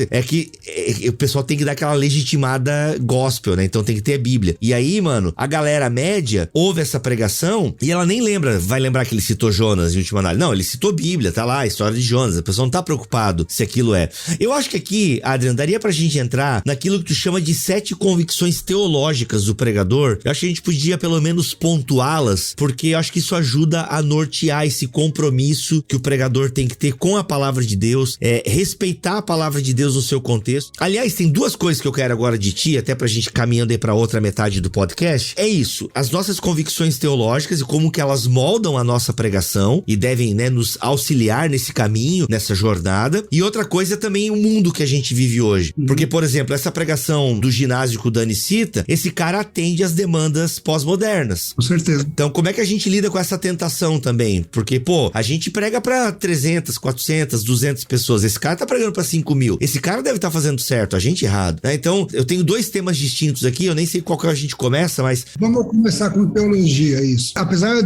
o pessoal tem que dar aquela legitimada gospel, né? Então tem que ter a Bíblia. E aí, mano, a galera média ouve essa pregação e ela nem vai lembrar que ele citou Jonas em última análise. Não, ele citou Bíblia, tá lá, a história de Jonas. A pessoa não tá preocupada se aquilo é. Eu acho que aqui, Adriano, daria pra gente entrar naquilo que tu chama de 7 convicções teológicas do pregador. Eu acho que a gente podia pelo menos pontuá-las, porque eu acho que isso ajuda a nortear esse compromisso que o pregador tem que ter com a palavra de Deus, respeitar a palavra de Deus no seu contexto. Aliás, tem 2 coisas que eu quero agora de ti, até pra gente caminhando aí pra outra metade do podcast. É isso, as nossas convicções teológicas e como que elas moldam a nossa pregação e devem, né, nos auxiliar nesse caminho, nessa jornada. E outra coisa é também o mundo que a gente vive hoje. Porque, por exemplo, essa pregação do ginásio que o Dani cita, esse cara atende às demandas pós-modernas. Com certeza. Então, como é que a gente lida com essa tentação também? Porque, pô, a gente prega pra 300, 400, 200 pessoas. Esse cara tá pregando pra 5 mil. Esse cara deve estar fazendo certo, a gente errado, né? Então, eu tenho 2 temas distintos aqui, eu nem sei qual que a gente começa, mas... Vamos começar com teologia, isso. Apesar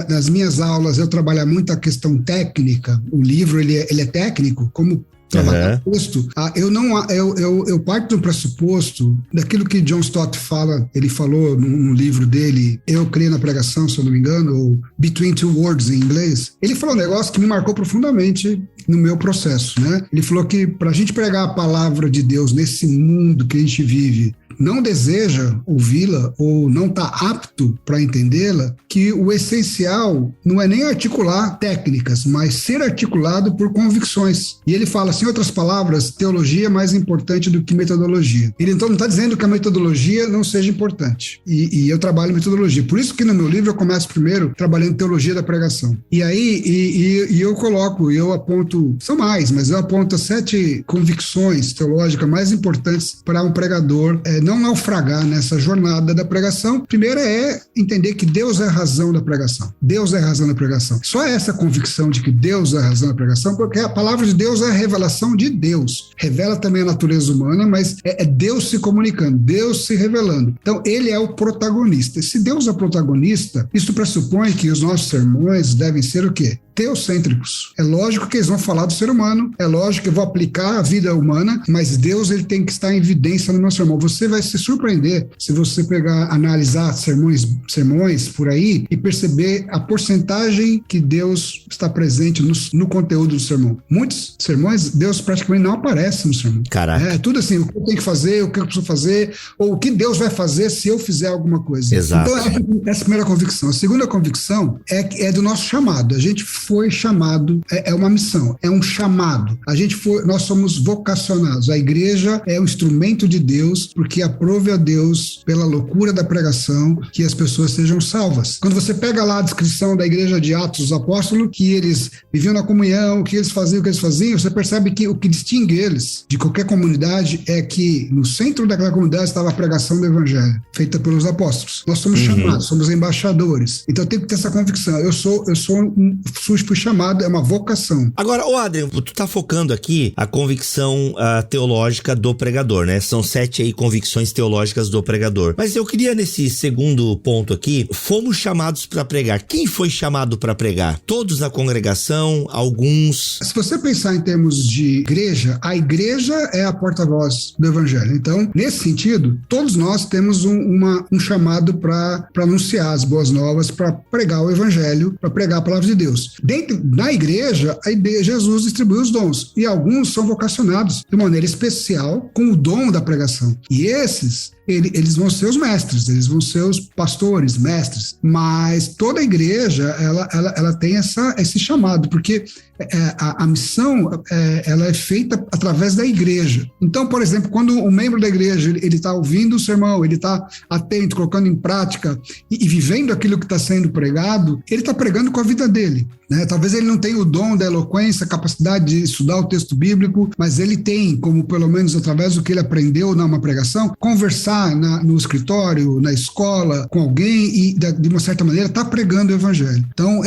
das minhas aulas eu trabalhar muito a questão técnica, o livro ele é técnico, como trabalhar texto, eu parto do pressuposto daquilo que John Stott fala, ele falou num livro dele, Eu Creio na Pregação, se eu não me engano, ou Between Two Words em inglês. Ele falou um negócio que me marcou profundamente no meu processo, né? Ele falou que pra gente pregar a palavra de Deus nesse mundo que a gente vive, não deseja ouvi-la ou não está apto para entendê-la, que o essencial não é nem articular técnicas, mas ser articulado por convicções. E ele fala assim, em outras palavras, teologia é mais importante do que metodologia. Ele então não está dizendo que a metodologia não seja importante. E eu trabalho em metodologia. Por isso que no meu livro eu começo primeiro trabalhando teologia da pregação. E aí eu aponto, são mais, mas eu aponto 7 convicções teológicas mais importantes para um pregador não naufragar nessa jornada da pregação. Primeiro é entender que Deus é a razão da pregação. Deus é a razão da pregação. Só essa convicção de que Deus é a razão da pregação, porque a palavra de Deus é a revelação de Deus. Revela também a natureza humana, mas é Deus se comunicando, Deus se revelando. Então, ele é o protagonista. Se Deus é o protagonista, isso pressupõe que os nossos sermões devem ser o quê? teocêntricos. É lógico que eles vão falar do ser humano, é lógico que eu vou aplicar a vida humana, mas Deus ele tem que estar em evidência no meu sermão. Você vai se surpreender se você pegar, analisar sermões por aí e perceber a porcentagem que Deus está presente no conteúdo do sermão. Muitos sermões, Deus praticamente não aparece no sermão. Caraca. É tudo assim, o que eu tenho que fazer, o que eu preciso fazer, ou o que Deus vai fazer se eu fizer alguma coisa. Exato. Então, essa é a primeira convicção. A segunda convicção é do nosso chamado. A gente foi chamado, é uma missão, é um chamado. Nós somos vocacionados. A igreja é um instrumento de Deus, porque aprove a Deus, pela loucura da pregação, que as pessoas sejam salvas. Quando você pega lá a descrição da igreja de Atos dos Apóstolos, que eles viviam na comunhão, o que eles faziam, você percebe que o que distingue eles de qualquer comunidade é que no centro daquela comunidade estava a pregação do evangelho, feita pelos apóstolos. Nós somos chamados, somos embaixadores. Então tem que ter essa convicção. Fui chamado, é uma vocação. Agora, Adrian, tu tá focando aqui a convicção teológica do pregador, né? São 7 aí convicções teológicas do pregador. Mas eu queria, nesse segundo ponto aqui, fomos chamados para pregar. Quem foi chamado para pregar? Todos na congregação? Alguns? Se você pensar em termos de igreja, a igreja é a porta-voz do evangelho. Então, nesse sentido, todos nós temos um chamado para anunciar as boas novas, para pregar o evangelho, para pregar a palavra de Deus. Na igreja, Jesus distribui os dons, e alguns são vocacionados de maneira especial com o dom da pregação. E esses, eles vão ser os mestres, eles vão ser os pastores, mestres, mas toda a igreja, ela tem esse chamado, porque a missão, ela é feita através da igreja. Então, por exemplo, quando um membro da igreja, ele está ouvindo o sermão, ele está atento, colocando em prática e vivendo aquilo que está sendo pregado, ele está pregando com a vida dele, né? Talvez ele não tenha o dom da eloquência, a capacidade de estudar o texto bíblico, mas ele tem, como pelo menos através do que ele aprendeu numa pregação, conversar no escritório, na escola, com alguém e, de uma certa maneira, está pregando o evangelho. Então,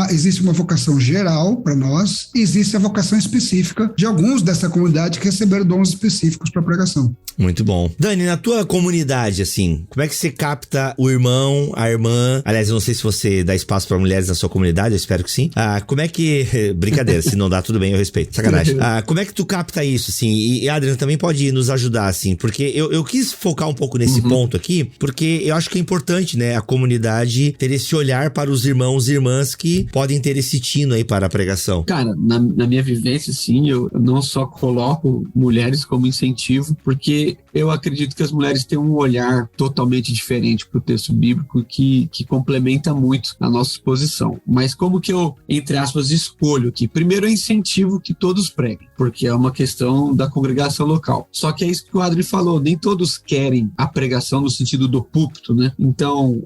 existe uma vocação geral para nós e existe a vocação específica de alguns dessa comunidade que receberam dons específicos para pregação. Muito bom. Dani, na tua comunidade, assim, como é que você capta o irmão, a irmã? Aliás, eu não sei se você dá espaço para mulheres na sua comunidade, eu espero que sim. Como é que... Brincadeira, se não dá, tudo bem, eu respeito. Sacanagem. Como é que tu capta isso, assim? E Adriano também pode nos ajudar, assim, porque eu quis focar um pouco nesse ponto aqui, porque eu acho que é importante, né, a comunidade ter esse olhar para os irmãos e irmãs que podem ter esse tino aí para a pregação. Cara, na minha vivência, sim, eu não só coloco mulheres como incentivo, porque eu acredito que as mulheres têm um olhar totalmente diferente para o texto bíblico que complementa muito a nossa exposição. Mas como que eu, entre aspas, escolho aqui? Primeiro, eu incentivo que todos preguem, porque é uma questão da congregação local. Só que é isso que o Adri falou, nem todos querem a pregação no sentido do púlpito, né? Então,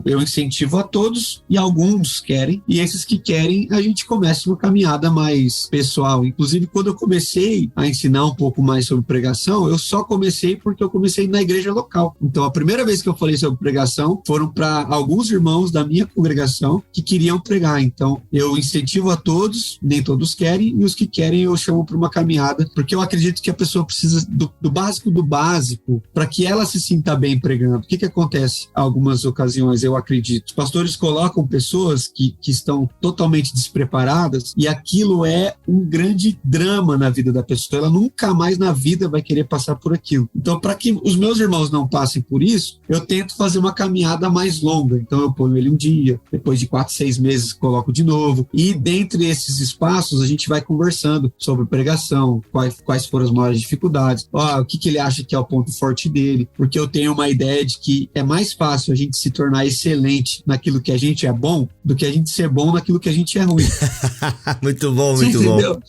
eu incentivo a todos e alguns querem, e esses que querem, a gente começa uma caminhada mais pessoal. Inclusive, quando eu comecei a ensinar um pouco mais sobre pregação, eu só comecei porque eu comecei na igreja local. Então, a primeira vez que eu falei sobre pregação foram para alguns irmãos da minha congregação que queriam pregar. Então, eu incentivo a todos, nem todos querem, e os que querem eu chamo para uma caminhada, porque eu acredito que a pessoa precisa do básico para que ela se sinta bem pregando. O que acontece? Algumas ocasiões, eu acredito, os pastores colocam pessoas que estão totalmente despreparadas e aquilo é um grande drama na vida da pessoa. Ela nunca mais na vida vai querer passar por aquilo. Então, para que os meus irmãos não passem por isso, eu tento fazer uma caminhada mais longa. Então, eu ponho ele um dia, depois de 4, 6 meses coloco de novo, e dentre esses espaços a gente vai conversando sobre pregação, quais foram as maiores dificuldades, o que ele acha que é o ponto forte dele, porque eu tenho uma ideia de que é mais fácil a gente se tornar excelente naquilo que a gente é bom do que a gente ser bom naquilo que a gente é ruim. Muito bom, muito bom.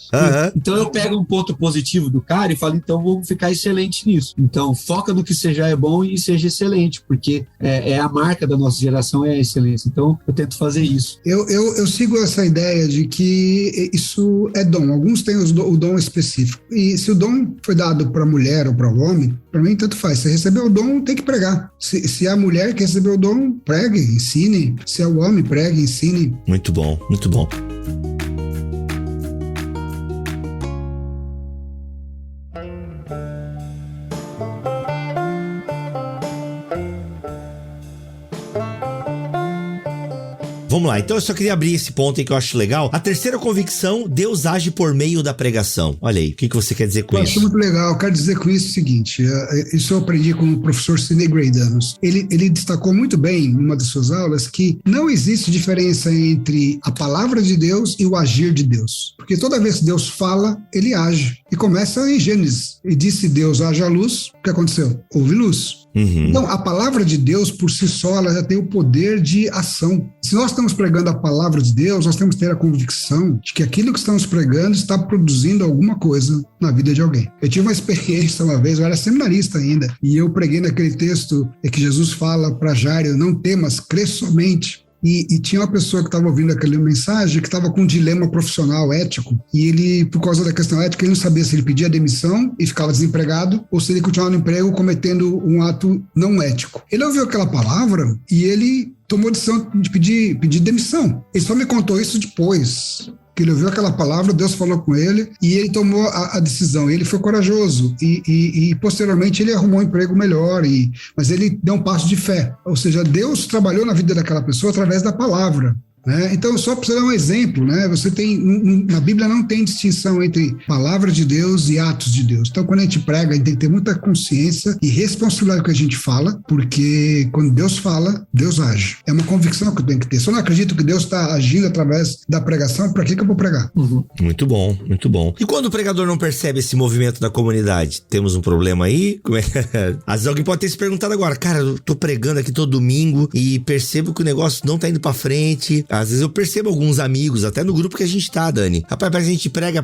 Então eu pego um ponto positivo do cara e falo, então vamos ficar excelente nisso. Então foca no que você já é bom e seja excelente, porque é a marca da nossa geração, é a excelência. Então eu tento fazer isso. Eu sigo essa ideia de que isso é dom. Alguns têm o dom específico. E se o dom foi dado para a mulher ou para o homem, para mim tanto faz. Se recebeu o dom, tem que pregar. Se é a mulher que recebeu o dom, pregue, ensine. Se é o homem, pregue, ensine. Muito bom, muito bom. Vamos vamos lá. Então eu só queria abrir esse ponto aí que eu acho legal. A terceira convicção, Deus age por meio da pregação. Olha aí, o que você quer dizer com isso? Eu acho muito legal. Eu quero dizer com isso o seguinte, isso eu aprendi com o professor Sidney Graydanos. Ele destacou muito bem, em uma das suas aulas, que não existe diferença entre a palavra de Deus e o agir de Deus. Porque toda vez que Deus fala, ele age. E começa em Gênesis. E disse Deus, haja luz. O que aconteceu? Houve luz. Então, a palavra de Deus, por si só, ela já tem o poder de ação. Se nós estamos pregando a palavra de Deus, nós temos que ter a convicção de que aquilo que estamos pregando está produzindo alguma coisa na vida de alguém. Eu tive uma experiência uma vez, eu era seminarista ainda, e eu preguei naquele texto que Jesus fala para Jairo, não temas, crê somente. E tinha uma pessoa que estava ouvindo aquela mensagem que estava com um dilema profissional, ético, e ele, por causa da questão ética, ele não sabia se ele pedia demissão e ficava desempregado ou se ele continuava no emprego cometendo um ato não ético. Ele ouviu aquela palavra e ele tomou a decisão de pedir demissão. Ele só me contou isso depois. Que ele ouviu aquela palavra, Deus falou com ele e ele tomou a decisão. Ele foi corajoso e posteriormente ele arrumou um emprego melhor, mas ele deu um passo de fé. Ou seja, Deus trabalhou na vida daquela pessoa através da palavra. Então, só para você dar um exemplo, você tem, na Bíblia não tem distinção entre palavra de Deus e atos de Deus. Então, quando a gente prega, a gente tem que ter muita consciência e responsabilidade com o que a gente fala, porque quando Deus fala, Deus age. É uma convicção que eu tenho que ter. Se eu não acredito que Deus está agindo através da pregação, para que eu vou pregar? Muito bom, muito bom. E quando o pregador não percebe esse movimento da comunidade? Temos um problema aí? Às vezes alguém pode ter se perguntado agora, cara, eu tô pregando aqui todo domingo e percebo que o negócio não tá indo pra frente. Às vezes eu percebo alguns amigos, até no grupo que a gente tá, Dani. Rapaz, a gente prega,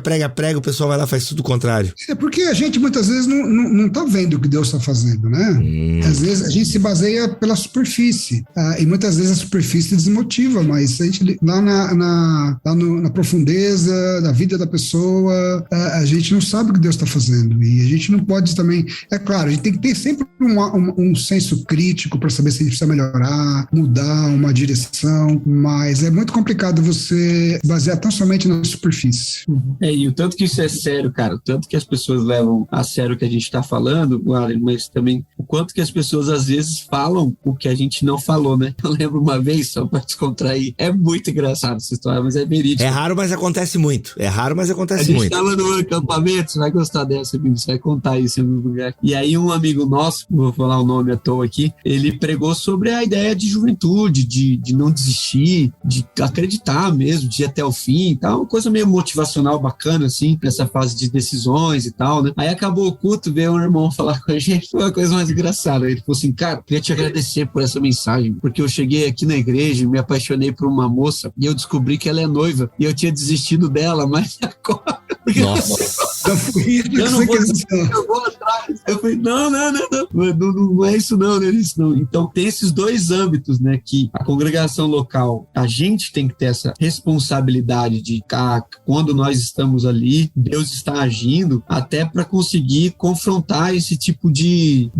o pessoal vai lá e faz tudo o contrário. É porque a gente muitas vezes não tá vendo o que Deus tá fazendo, né? Às vezes a gente se baseia pela superfície. E muitas vezes a superfície desmotiva, mas a gente lá na profundeza da vida da pessoa, a gente não sabe o que Deus tá fazendo. E a gente não pode também... É claro, a gente tem que ter sempre um senso crítico para saber se a gente precisa melhorar, mudar uma direção, mas é muito complicado você basear tão somente na superfície. E o tanto que isso é sério, cara, o tanto que as pessoas levam a sério o que a gente tá falando, mas também o quanto que as pessoas às vezes falam o que a gente não falou, né? Eu lembro uma vez, só pra descontrair, é muito engraçado essa história, mas é verídico. É raro, mas acontece muito. A gente tava no acampamento, você vai gostar dessa, você vai contar isso em algum lugar. E aí um amigo nosso, vou falar o nome à toa aqui, ele pregou sobre a ideia de juventude, de não desistir, de acreditar mesmo, de ir até o fim e tal, uma coisa meio motivacional bacana, assim, nessa fase de decisões e tal, né? Aí acabou o culto, veio um irmão falar com a gente, foi uma coisa mais engraçada. Ele falou assim, cara, queria te agradecer por essa mensagem, porque eu cheguei aqui na igreja e me apaixonei por uma moça e eu descobri que ela é noiva e eu tinha desistido dela, mas agora... Nossa! Eu vou atrás. Eu falei, não é isso não, Então tem esses dois âmbitos, né, que a congregação local, a gente tem que ter essa responsabilidade de quando nós estamos ali, Deus está agindo, até para conseguir confrontar esse tipo de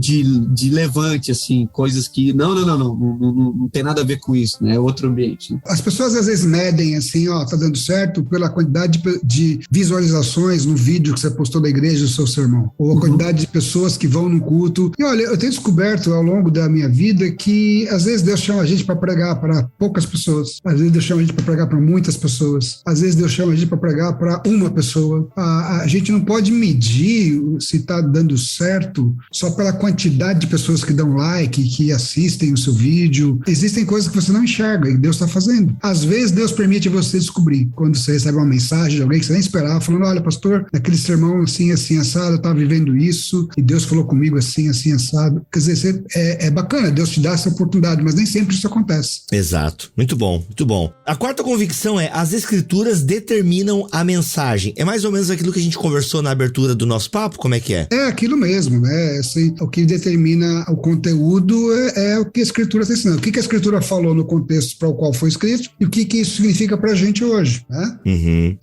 levante, assim, coisas que não tem nada a ver com isso, né, é outro ambiente. Né? As pessoas às vezes medem assim, tá dando certo pela quantidade de visualizações no vídeo que você postou da igreja do seu sermão, ou a quantidade de pessoas que vão no culto. E olha, eu tenho descoberto ao longo da minha vida que às vezes Deus chama a gente para pregar para poucas pessoas, às vezes Deus chama a gente para pregar para muitas pessoas, às vezes Deus chama a gente para pregar para uma pessoa. A gente não pode medir se está dando certo só pela quantidade de pessoas que dão like, que assistem o seu vídeo. Existem coisas que você não enxerga e Deus está fazendo. Às vezes Deus permite você descobrir, quando você recebe uma mensagem de alguém que você nem esperava, falando, olha, pastor, naquele sermão assim, assim, assado, eu estava vivendo isso e Deus falou comigo assim, assim, assado. Quer dizer, é bacana, Deus te dá essa oportunidade, mas nem sempre isso acontece. Exato. Muito bom, muito bom. A quarta convicção é, as escrituras determinam a mensagem. É mais ou menos aquilo que a gente conversou na abertura do nosso papo? Como é que é? É aquilo mesmo, né? Assim, o que determina o conteúdo é o que a escritura está ensinando. O que a escritura falou no contexto para o qual foi escrito e o que isso significa para a gente hoje, né?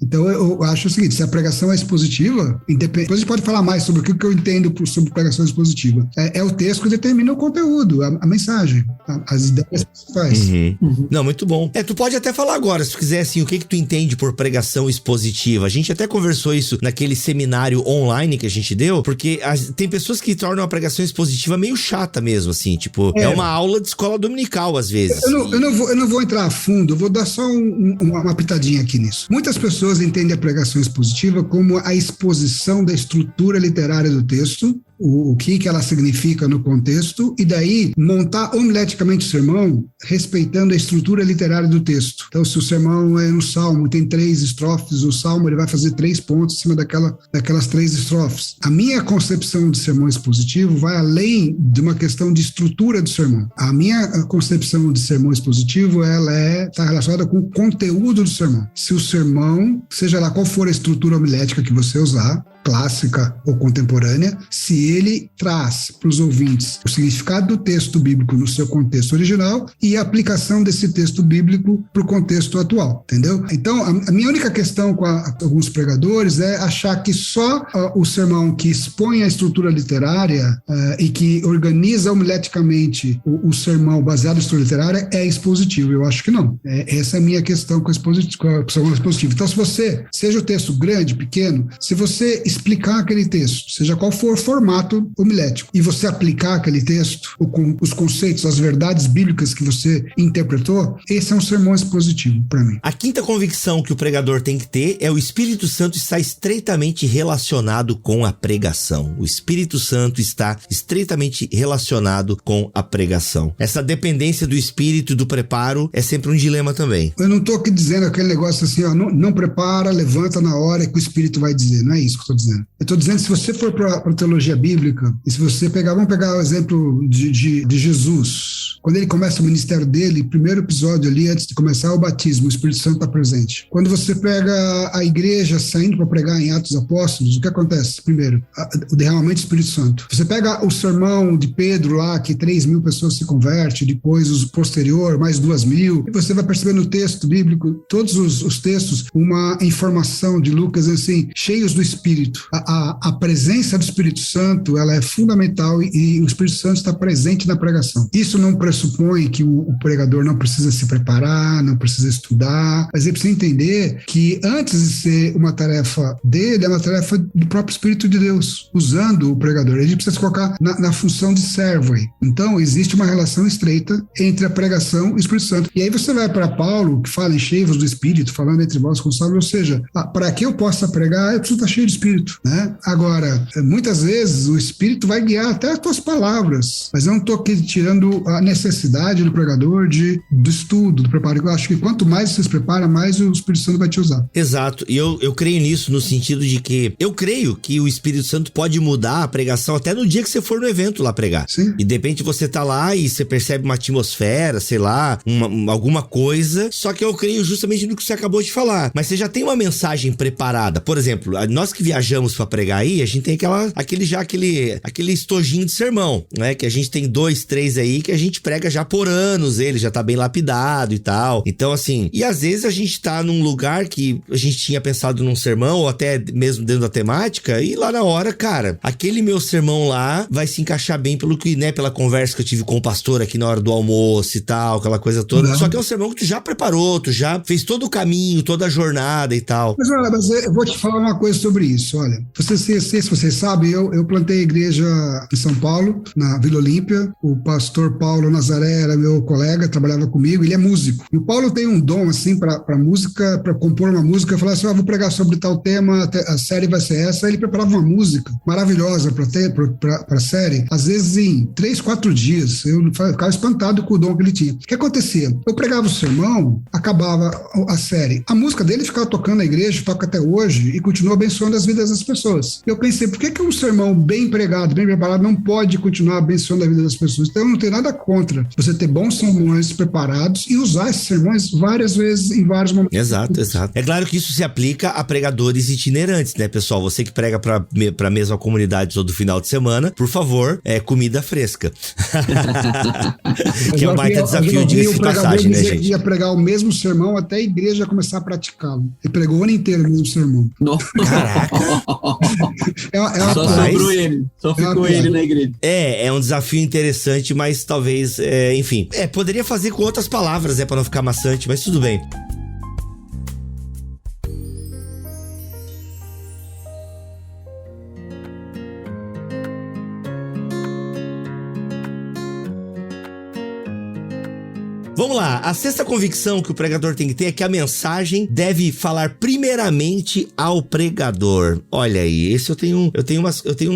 Então eu acho o seguinte, se a pregação é expositiva, depois a gente pode falar mais sobre o que eu entendo sobre pregação expositiva. É o texto que determina o conteúdo, a mensagem, as ideias principais. Não, muito bom. Tu pode até falar agora, se tu quiser, assim, o que tu entende por pregação expositiva. A gente até conversou isso naquele seminário online que a gente deu, porque tem pessoas que tornam a pregação expositiva meio chata mesmo, assim, tipo, é uma aula de escola dominical, às vezes. Eu não vou entrar a fundo, eu vou dar só uma pitadinha aqui nisso. Muitas pessoas entendem a pregação expositiva como a exposição da estrutura literária do texto, o que ela significa no contexto, e daí montar homileticamente o sermão respeitando a estrutura literária do texto. Então, se o sermão é no Salmo, tem 3 estrofes, o Salmo ele vai fazer 3 pontos em cima daquelas 3 estrofes. A minha concepção de sermão expositivo vai além de uma questão de estrutura do sermão. A minha concepção de sermão expositivo, ela está relacionada com o conteúdo do sermão. Se o sermão, seja lá qual for a estrutura homilética que você usar, clássica ou contemporânea, se ele traz para os ouvintes o significado do texto bíblico no seu contexto original e a aplicação desse texto bíblico para o contexto atual, entendeu? Então, a minha única questão com alguns pregadores é achar que só o sermão que expõe a estrutura literária e que organiza homileticamente o sermão baseado em estrutura literária é expositivo. Eu acho que não. Essa é a minha questão com o sermão expositivo. Então, se você, seja o texto grande, pequeno, se você explicar aquele texto, seja qual for o formato homilético, e você aplicar aquele texto, os conceitos, as verdades bíblicas que você interpretou, esse é um sermão expositivo para mim. A quinta convicção que o pregador tem que ter é o Espírito Santo está estreitamente relacionado com a pregação. O Espírito Santo está estreitamente relacionado com a pregação. Essa dependência do Espírito e do preparo é sempre um dilema também. Eu não estou aqui dizendo aquele negócio assim, ó, não prepara, levanta na hora que o Espírito vai dizer. Não é isso que eu estou dizendo. Eu estou dizendo, se você for para a teologia bíblica, e se você vamos pegar o exemplo de Jesus. Quando ele começa o ministério dele, primeiro episódio ali, antes de começar o batismo, o Espírito Santo está presente. Quando você pega a igreja saindo para pregar em Atos Apóstolos, o que acontece? Primeiro, o derramamento do Espírito Santo. Você pega o sermão de Pedro lá, que 3.000 pessoas se convertem, depois o posterior, mais 2.000, e você vai perceber no texto bíblico, todos os textos, uma informação de Lucas, assim, cheios do Espírito. A presença do Espírito Santo, ela é fundamental e o Espírito Santo está presente na pregação. Isso não pressupõe que o pregador não precisa se preparar, não precisa estudar, mas ele precisa entender que antes de ser uma tarefa dele, é uma tarefa do próprio Espírito de Deus, usando o pregador. Ele precisa se colocar na função de servo aí. Então, existe uma relação estreita entre a pregação e o Espírito Santo. E aí você vai para Paulo, que fala enchei-vos do Espírito, falando entre vós com sábio, ou seja, para que eu possa pregar, eu preciso estar cheio de Espírito, né? Agora, muitas vezes o Espírito vai guiar até as tuas palavras, mas eu não estou aqui tirando a necessidade do pregador do estudo, do preparo. Eu acho que quanto mais você se prepara, mais o Espírito Santo vai te usar. Exato, e eu creio nisso no sentido de que eu creio que o Espírito Santo pode mudar a pregação até no dia que você for no evento lá pregar. Sim. E de repente você tá lá e você percebe uma atmosfera, sei lá, alguma coisa, só que eu creio justamente no que você acabou de falar. Mas você já tem uma mensagem preparada. Por exemplo, nós que viajamos pra pregar aí, a gente tem aquele estojinho de sermão, né? Que a gente tem 2, 3 aí que a gente prega já por anos, ele já tá bem lapidado e tal. Então, assim, e às vezes a gente tá num lugar que a gente tinha pensado num sermão, ou até mesmo dentro da temática, e lá na hora, cara, aquele meu sermão lá vai se encaixar bem pela conversa que eu tive com o pastor aqui na hora do almoço e tal, aquela coisa toda. Não. Só que é um sermão que tu já preparou, tu já fez todo o caminho, toda a jornada e tal. Mas olha, eu vou te falar uma coisa sobre isso, olha. Se vocês sabem, eu plantei a igreja em São Paulo, na Vila Olímpia. O pastor Paulo Nazaré era meu colega, trabalhava comigo, ele é músico. E o Paulo tem um dom, assim, para música, para compor uma música, falar assim, vou pregar sobre tal tema, a série vai ser essa. Ele preparava uma música maravilhosa para a série, às vezes em 3, 4 dias. Eu ficava espantado com o dom que ele tinha. O que acontecia? Eu pregava o sermão, acabava a série. A música dele ficava tocando na igreja, toca até hoje, e continua abençoando as vidas das pessoas. Eu pensei, por que um sermão bem pregado, bem preparado, não pode continuar abençoando a vida das pessoas? Então eu não tenho nada contra outra, você ter bons sermões preparados e usar esses sermões várias vezes em vários momentos. Exato. É claro que isso se aplica a pregadores itinerantes, né, pessoal? Você que prega pra mesma comunidade todo final de semana, por favor, comida fresca. Que é um baita desafio, diga-se de passagem, né, gente? Ele ia pregar o mesmo sermão até a igreja começar a praticá-lo. Ele pregou o ano inteiro o mesmo sermão. Caraca! Só sobrou ele. Só ficou ele na igreja. É um desafio interessante, mas talvez, enfim. Poderia fazer com outras palavras, pra não ficar maçante, mas tudo bem. Vamos lá, a sexta convicção que o pregador tem que ter é que a mensagem deve falar primeiramente ao pregador. Olha aí, esse eu tenho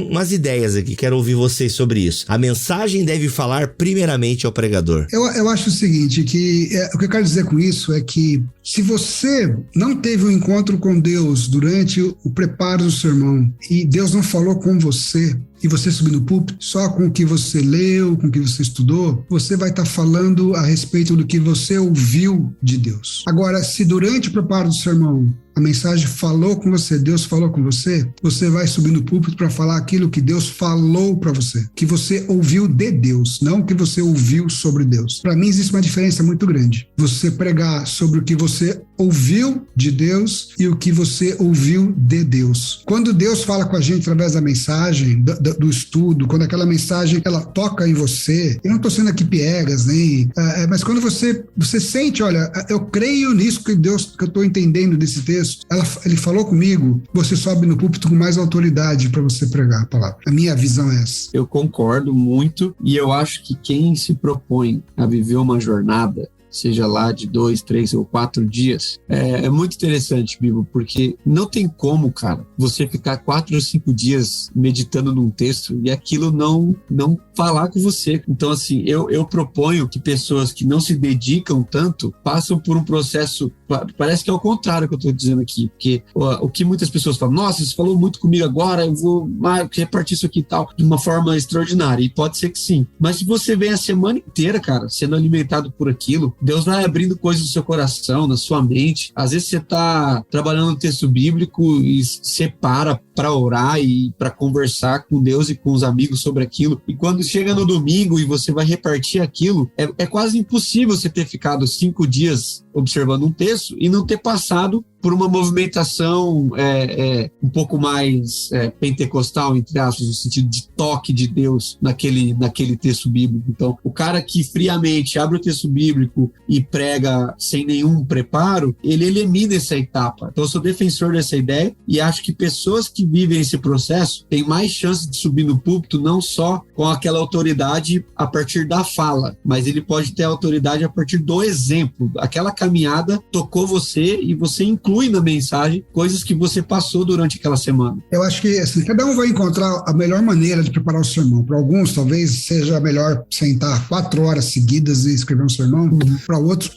umas ideias aqui, quero ouvir vocês sobre isso. A mensagem deve falar primeiramente ao pregador. Eu acho o seguinte, que o que eu quero dizer com isso é que se você não teve um encontro com Deus durante o preparo do sermão e Deus não falou com você, e você subir no púlpito, só com o que você leu, com o que você estudou, você vai estar falando a respeito do que você ouviu de Deus. Agora, se durante o preparo do sermão a mensagem falou com você, Deus falou com você, você vai subir no púlpito para falar aquilo que Deus falou para você, que você ouviu de Deus, não que você ouviu sobre Deus. Para mim existe uma diferença muito grande. Você pregar sobre o que você ouviu de Deus e o que você ouviu de Deus. Quando Deus fala com a gente através da mensagem, do estudo, quando aquela mensagem ela toca em você, eu não estou sendo aqui piegas, mas quando você sente, olha, eu creio nisso que eu estou entendendo desse texto, ele falou comigo, você sobe no púlpito com mais autoridade para você pregar a palavra. A minha visão é essa. Eu concordo muito e eu acho que quem se propõe a viver uma jornada, seja lá de 2, 3 ou 4 dias, é muito interessante, Bibo, porque não tem como, cara, você ficar 4 ou 5 dias meditando num texto e aquilo não falar com você. Então, assim, eu proponho que pessoas que não se dedicam tanto passam por um processo, parece que é o contrário que eu estou dizendo aqui, porque o que muitas pessoas falam, nossa, você falou muito comigo agora, eu vou repartir isso aqui e tal, de uma forma extraordinária, e pode ser que sim. Mas se você vem a semana inteira, cara, sendo alimentado por aquilo, Deus vai abrindo coisas no seu coração, na sua mente. Às vezes você está trabalhando no texto bíblico e você para orar e para conversar com Deus e com os amigos sobre aquilo. E quando chega no domingo e você vai repartir aquilo, é quase impossível você ter ficado 5 dias observando um texto e não ter passado por uma movimentação um pouco mais pentecostal, entre aspas, no sentido de toque de Deus naquele texto bíblico. Então, o cara que friamente abre o texto bíblico e prega sem nenhum preparo, ele elimina essa etapa. Então, eu sou defensor dessa ideia e acho que pessoas que vivem esse processo têm mais chance de subir no púlpito, não só com aquela autoridade a partir da fala, mas ele pode ter autoridade a partir do exemplo. Aquela caminhada tocou você e você inclui na mensagem coisas que você passou durante aquela semana. Eu acho que assim, cada um vai encontrar a melhor maneira de preparar o sermão. Para alguns, talvez seja melhor sentar 4 horas seguidas e escrever um sermão. Para outros,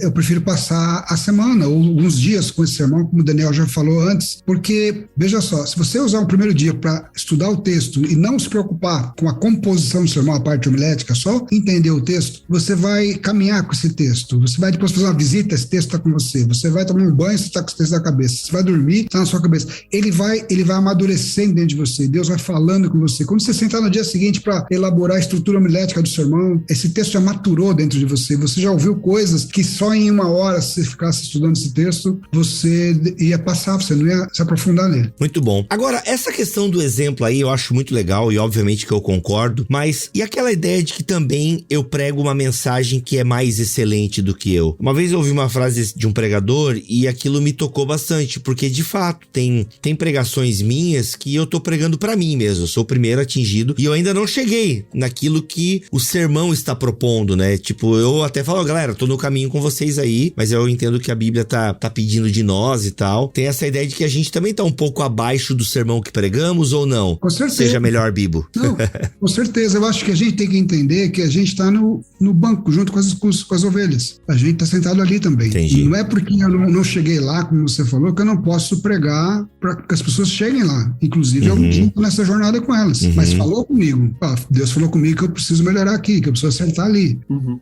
eu prefiro passar a semana ou alguns dias com esse sermão, como o Daniel já falou antes, porque, veja só, se você usar o primeiro dia para estudar o texto e não se preocupar com a composição do sermão, a parte homilética, só entender o texto, você vai caminhar com esse texto. Você vai depois fazer uma visita, esse texto está com você. Você vai tomar um banho, você está com esse texto na cabeça. Você vai dormir, está na sua cabeça. Ele vai amadurecendo dentro de você. Deus vai falando com você. Quando você sentar no dia seguinte para elaborar a estrutura homilética do sermão, esse texto já maturou dentro de você. Você já ouviu coisas que só em 1 hora, se você ficasse estudando esse texto, você ia passar, você não ia se aprofundar nele. Muito bom. Agora, essa questão do exemplo aí eu acho muito legal e obviamente que eu concordo, mas e aquela ideia de que também eu prego uma mensagem que é mais excelente do que eu? Uma vez eu ouvi uma frase de um pregador e aquilo me tocou bastante, porque de fato tem pregações minhas que eu tô pregando pra mim mesmo, eu sou o primeiro atingido e eu ainda não cheguei naquilo que o sermão está propondo, né? Tipo, eu até falo, galera, tô no caminho com vocês aí, mas eu entendo que a Bíblia tá pedindo de nós e tal. Tem essa ideia de que a gente também tá um pouco abaixo do sermão que pregamos ou não? Com certeza. Seja melhor, Bibo. Não, com certeza. Eu acho que a gente tem que entender que a gente tá no banco junto com as ovelhas. A gente tá sentado ali também. Entendi. Não é porque eu não cheguei cheguei lá, como você falou, que eu não posso pregar para que as pessoas cheguem lá. Inclusive, eu estou nessa jornada com elas. Mas falou comigo. Deus falou comigo que eu preciso melhorar aqui, que eu preciso acertar ali.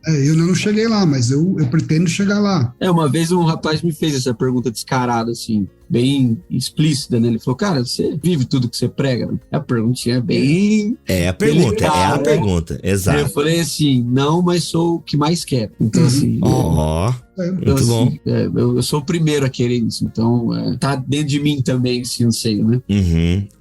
Eu não cheguei lá, mas eu pretendo chegar lá. Uma vez um rapaz me fez essa pergunta descarada, assim, bem explícita, né? Ele falou, cara, você vive tudo que você prega? A perguntinha é bem... a pergunta, delicada, a pergunta, exato. Eu falei assim, não, mas sou o que mais quero. Então, assim... Muito bom. Eu sou o primeiro a querer isso, então tá dentro de mim também esse anseio, né?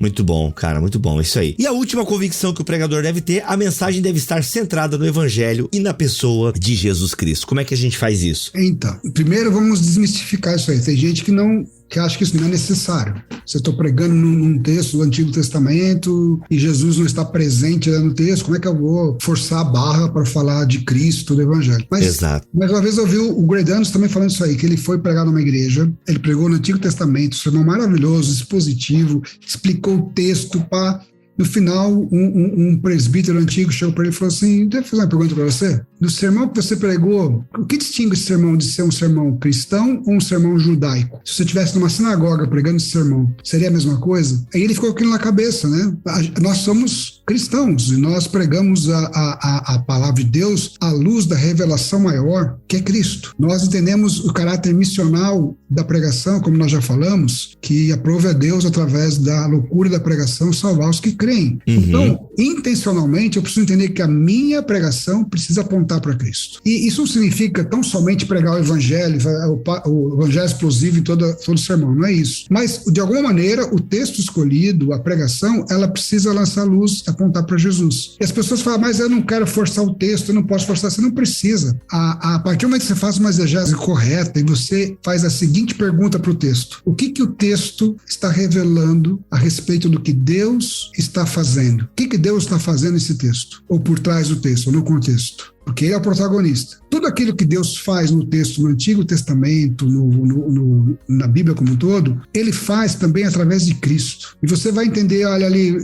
Muito bom, cara, muito bom, isso aí. E a última convicção que o pregador deve ter, a mensagem deve estar centrada no evangelho e na pessoa de Jesus Cristo. Como é que a gente faz isso? Então, primeiro vamos desmistificar isso aí. Tem gente que acha que isso não é necessário. Se eu estou pregando num texto do Antigo Testamento e Jesus não está presente no texto, como é que eu vou forçar a barra para falar de Cristo, do Evangelho? Exato. Mas uma vez eu vi o Greg Danos também falando isso aí, que ele foi pregar numa igreja, ele pregou no Antigo Testamento, um sermão maravilhoso, expositivo, explicou o texto, no final, um presbítero antigo chegou para ele e falou assim, deixa eu fazer uma pergunta para você. No sermão que você pregou, o que distingue esse sermão de ser um sermão cristão ou um sermão judaico? Se você estivesse numa sinagoga pregando esse sermão, seria a mesma coisa? Aí ele ficou com aquilo na cabeça, né? Nós somos cristãos e nós pregamos a palavra de Deus à luz da revelação maior, que é Cristo. Nós entendemos o caráter missional da pregação, como nós já falamos, que aprove a Deus, através da loucura da pregação, salvar os que creem. Então, intencionalmente, eu preciso entender que a minha pregação precisa apontar para Cristo. E isso não significa tão somente pregar o evangelho explosivo em todo sermão, não é isso. Mas, de alguma maneira, o texto escolhido, a pregação, ela precisa lançar luz, apontar para Jesus. E as pessoas falam, mas eu não quero forçar o texto, eu não posso forçar. Você não precisa. A partir do momento que você faz uma exegese correta e você faz a seguinte pergunta para o texto: o que o texto está revelando a respeito do que Deus está fazendo? O que Deus está fazendo nesse texto? Ou por trás do texto, ou no contexto? Porque ele é o protagonista. Tudo aquilo que Deus faz no texto, no Antigo Testamento, na Bíblia como um todo, ele faz também através de Cristo. E você vai entender, olha ali,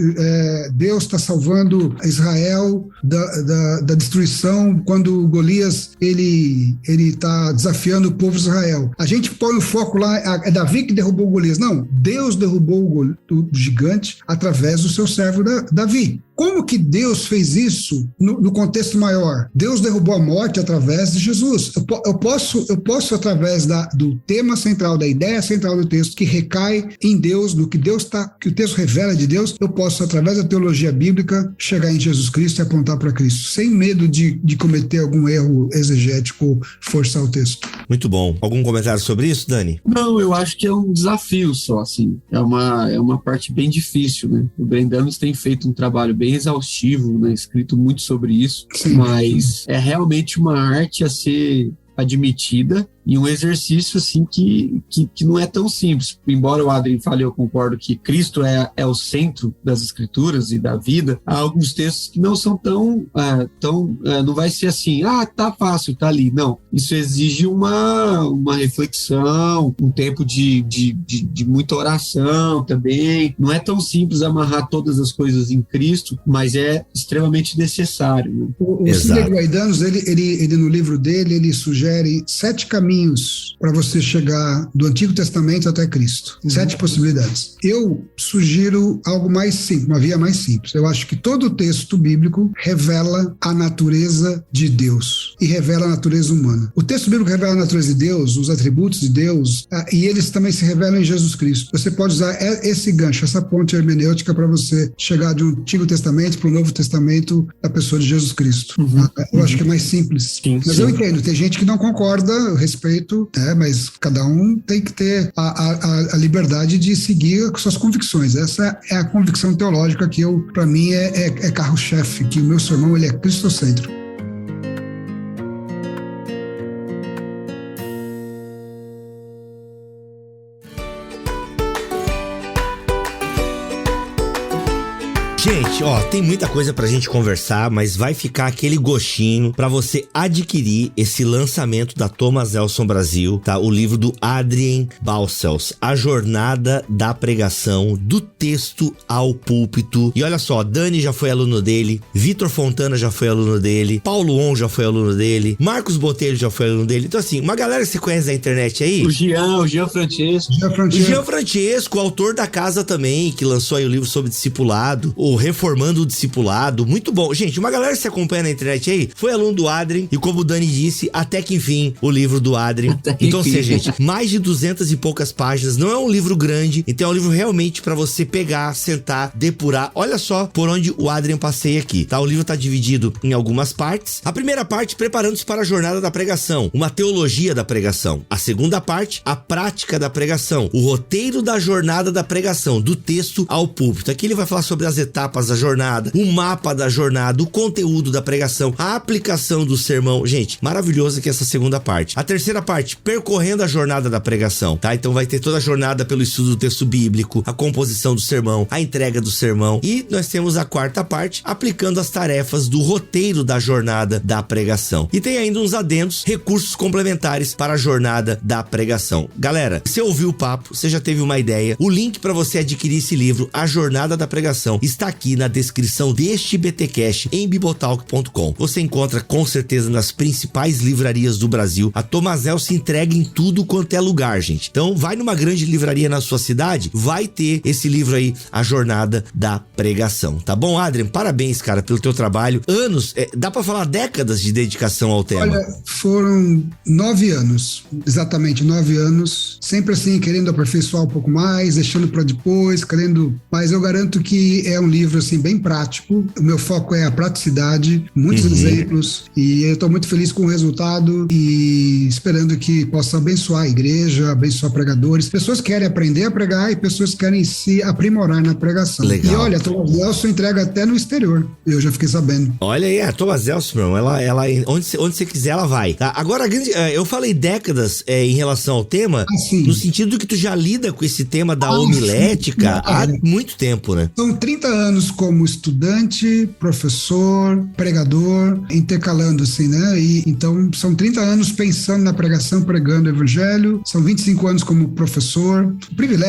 Deus está salvando Israel da destruição quando Golias ele está desafiando o povo de Israel. A gente põe o foco lá, é Davi que derrubou Golias. Não, Deus derrubou o gigante através do seu servo Davi. Como que Deus fez isso no contexto maior? Deus derrubou a morte através de Jesus. Eu posso através do tema central, da ideia central do texto, que recai em Deus, no que que o texto revela de Deus, eu posso, através da teologia bíblica, chegar em Jesus Cristo e apontar para Cristo, sem medo de cometer algum erro exegético ou forçar o texto. Muito bom. Algum comentário sobre isso, Dani? Não, eu acho que é um desafio só, assim. É uma parte bem difícil, né? O Greg Danos tem feito um trabalho bem exaustivo, né? Escrito muito sobre isso. Sim. Mas é realmente uma arte a ser admitida e um exercício assim que não é tão simples. Embora o Adrien fale, eu concordo que Cristo é o centro das Escrituras e da vida, há alguns textos que não são tão não vai ser assim, tá fácil, tá ali. Não, isso exige uma reflexão, um tempo de muita oração também. Não é tão simples amarrar todas as coisas em Cristo, mas é extremamente necessário, né? O Sidney Guaidanos, ele no livro dele, ele sugere 7 caminhos para você chegar do Antigo Testamento até Cristo. 7 possibilidades. Eu sugiro algo mais simples, uma via mais simples. Eu acho que todo o texto bíblico revela a natureza de Deus e revela a natureza humana. O texto bíblico revela a natureza de Deus, os atributos de Deus, e eles também se revelam em Jesus Cristo. Você pode usar esse gancho, essa ponte hermenêutica para você chegar do Antigo Testamento para o Novo Testamento da pessoa de Jesus Cristo. Eu acho que é mais simples. Mas eu entendo, tem gente que não concorda, eu respeito, mas cada um tem que ter a liberdade de seguir com suas convicções. Essa é a convicção teológica que para mim é carro-chefe, que o meu sermão ele é cristocêntrico. Gente, ó, tem muita coisa pra gente conversar, mas vai ficar aquele gostinho pra você adquirir esse lançamento da Thomas Elson Brasil, tá? O livro do Adrien Balcells, A Jornada da Pregação, do texto ao púlpito. E olha só, Dani já foi aluno dele, Vitor Fontana já foi aluno dele, Paulo On já foi aluno dele, Marcos Botelho já foi aluno dele. Então assim, uma galera que você conhece da internet aí... O Jean Francesco. O Jean Francesco, autor da Casa também, que lançou aí o livro sobre discipulado, o Reformando o Discipulado, muito bom. Gente, uma galera que você acompanha na internet aí, foi aluno do Adrien, e como o Dani disse, até que enfim, o livro do Adrien. Então, ou seja, gente, mais de 200 e poucas páginas, não é um livro grande, então é um livro realmente pra você pegar, sentar, depurar. Olha só por onde o Adrien passei aqui, tá? O livro tá dividido em algumas partes. A primeira parte, preparando-se para a jornada da pregação, uma teologia da pregação. A segunda parte, a prática da pregação, o roteiro da jornada da pregação, do texto ao púlpito. Aqui ele vai falar sobre as etapas da jornada, o mapa da jornada, o conteúdo da pregação, a aplicação do sermão. Gente, maravilhoso aqui essa segunda parte. A terceira parte, percorrendo a jornada da pregação, tá? Então vai ter toda a jornada pelo estudo do texto bíblico, a composição do sermão, a entrega do sermão, e nós temos a quarta parte, aplicando as tarefas do roteiro da jornada da pregação. E tem ainda uns adendos, recursos complementares para a jornada da pregação. Galera, você ouviu o papo, você já teve uma ideia, o link para você adquirir esse livro, A Jornada da Pregação, está aqui na descrição deste BTcast em bibotalk.com. Você encontra com certeza nas principais livrarias do Brasil. A Thomas Elson se entrega em tudo quanto é lugar, gente. Então vai numa grande livraria na sua cidade, vai ter esse livro aí, A Jornada da Pregação. Tá bom, Adrien? Parabéns, cara, pelo teu trabalho. Anos, dá pra falar décadas de dedicação ao tema. Olha, foram 9 anos, exatamente 9 anos, sempre assim, querendo aperfeiçoar um pouco mais, deixando para depois, querendo, mas eu garanto que é um livro assim bem prático. O meu foco é a praticidade, muitos exemplos, e eu estou muito feliz com o resultado e esperando que possa abençoar a igreja, abençoar pregadores, pessoas que querem aprender a pregar e pessoas que querem se aprimorar na pregação. Legal. E olha, a Thomas Elson entrega até no exterior, eu já fiquei sabendo. Olha aí, a Thomas Elson, meu, ela onde você quiser ela vai, tá? Agora, eu falei décadas em relação ao tema, no sentido que tu já lida com esse tema da homilética há muito tempo, né? São 30 anos como estudante, professor, pregador, intercalando assim, né? E então são 30 anos pensando na pregação, pregando o evangelho, são 25 anos como professor.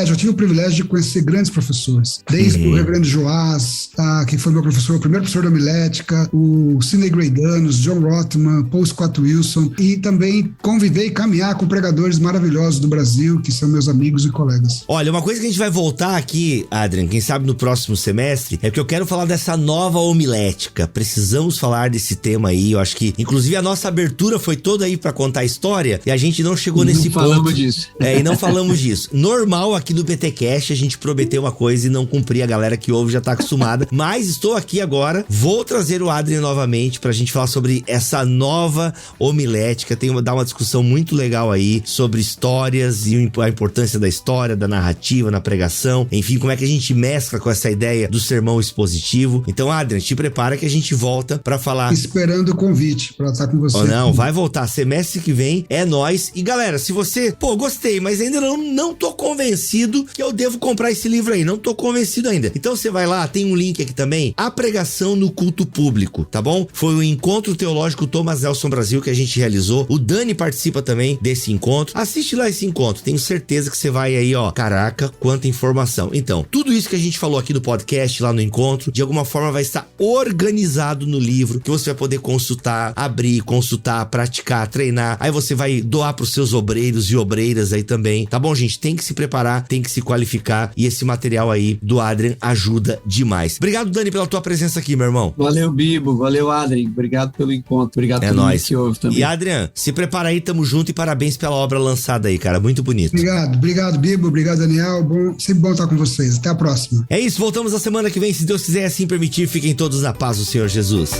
Eu tive o privilégio de conhecer grandes professores, desde o reverendo Joás, que foi meu professor, o primeiro professor da homilética, o Sidney Greydanos, John Rothman, Paul Scott Wilson, e também conviver e caminhar com pregadores maravilhosos do Brasil, que são meus amigos e colegas. Olha, uma coisa que a gente vai voltar aqui, Adrien, quem sabe no próximo semestre, é que eu quero falar dessa nova homilética. Precisamos falar desse tema aí. Eu acho que, inclusive, a nossa abertura foi toda aí pra contar a história e a gente não chegou nesse ponto. Não falamos disso. E não falamos disso. Normal aqui do BTcast a gente prometeu uma coisa e não cumprir, a galera que ouve já tá acostumada, mas estou aqui agora, vou trazer o Adrien novamente pra gente falar sobre essa nova homilética. Dar uma discussão muito legal aí sobre histórias e a importância da história, da narrativa na pregação, enfim, como é que a gente mescla com essa ideia do sermão expositivo. Então, Adrien, te prepara que a gente volta pra falar. Esperando o convite pra estar com você. Não, vai voltar, semestre que vem é nóis. E galera, se você, gostei, mas ainda não tô convencido que eu devo comprar esse livro aí, não tô convencido ainda. Então você vai lá, tem um link aqui também, A Pregação no Culto Público, tá bom? Foi o Encontro Teológico Thomas Elson Brasil que a gente realizou, o Dani participa também desse encontro. Assiste lá esse encontro, tenho certeza que você vai aí, caraca, quanta informação. Então, tudo isso que a gente falou aqui no podcast, lá no encontro, de alguma forma vai estar organizado no livro, que você vai poder consultar, abrir, consultar, praticar, treinar. Aí você vai doar pros seus obreiros e obreiras aí também, tá bom, gente? Tem que se preparar, tem que se qualificar, e esse material aí do Adrien ajuda demais. Obrigado, Dani, pela tua presença aqui, meu irmão. Valeu, Bibo, valeu, Adrien, obrigado pelo encontro, obrigado por nóis. Que ouve também. E Adrien, se prepara aí, tamo junto, e parabéns pela obra lançada aí, cara, muito bonito. Obrigado, Bibo, obrigado, Daniel, sempre bom estar com vocês, até a próxima. É isso, voltamos na semana que vem, se Deus quiser assim permitir. Fiquem todos na paz do Senhor Jesus.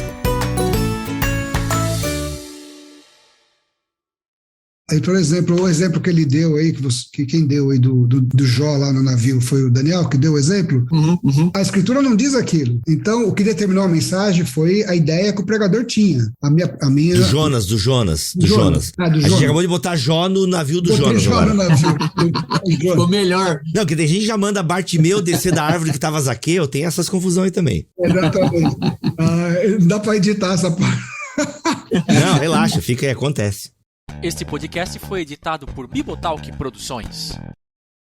Aí, por exemplo, o exemplo que ele deu aí, que quem deu aí do Jó lá no navio foi o Daniel, que deu o exemplo. A escritura não diz aquilo. Então, o que determinou a mensagem foi a ideia que o pregador tinha. A minha... Do Jonas. A gente acabou de botar Jó no navio do Jonas. Jó no navio. Ficou melhor. Não, que tem gente que já manda Bartimeu descer da árvore que tava Zaqueu, tem essas confusões aí também. Exatamente. Não dá pra editar essa parte. Não, relaxa, fica aí, acontece. Este podcast foi editado por Bibotalk Produções.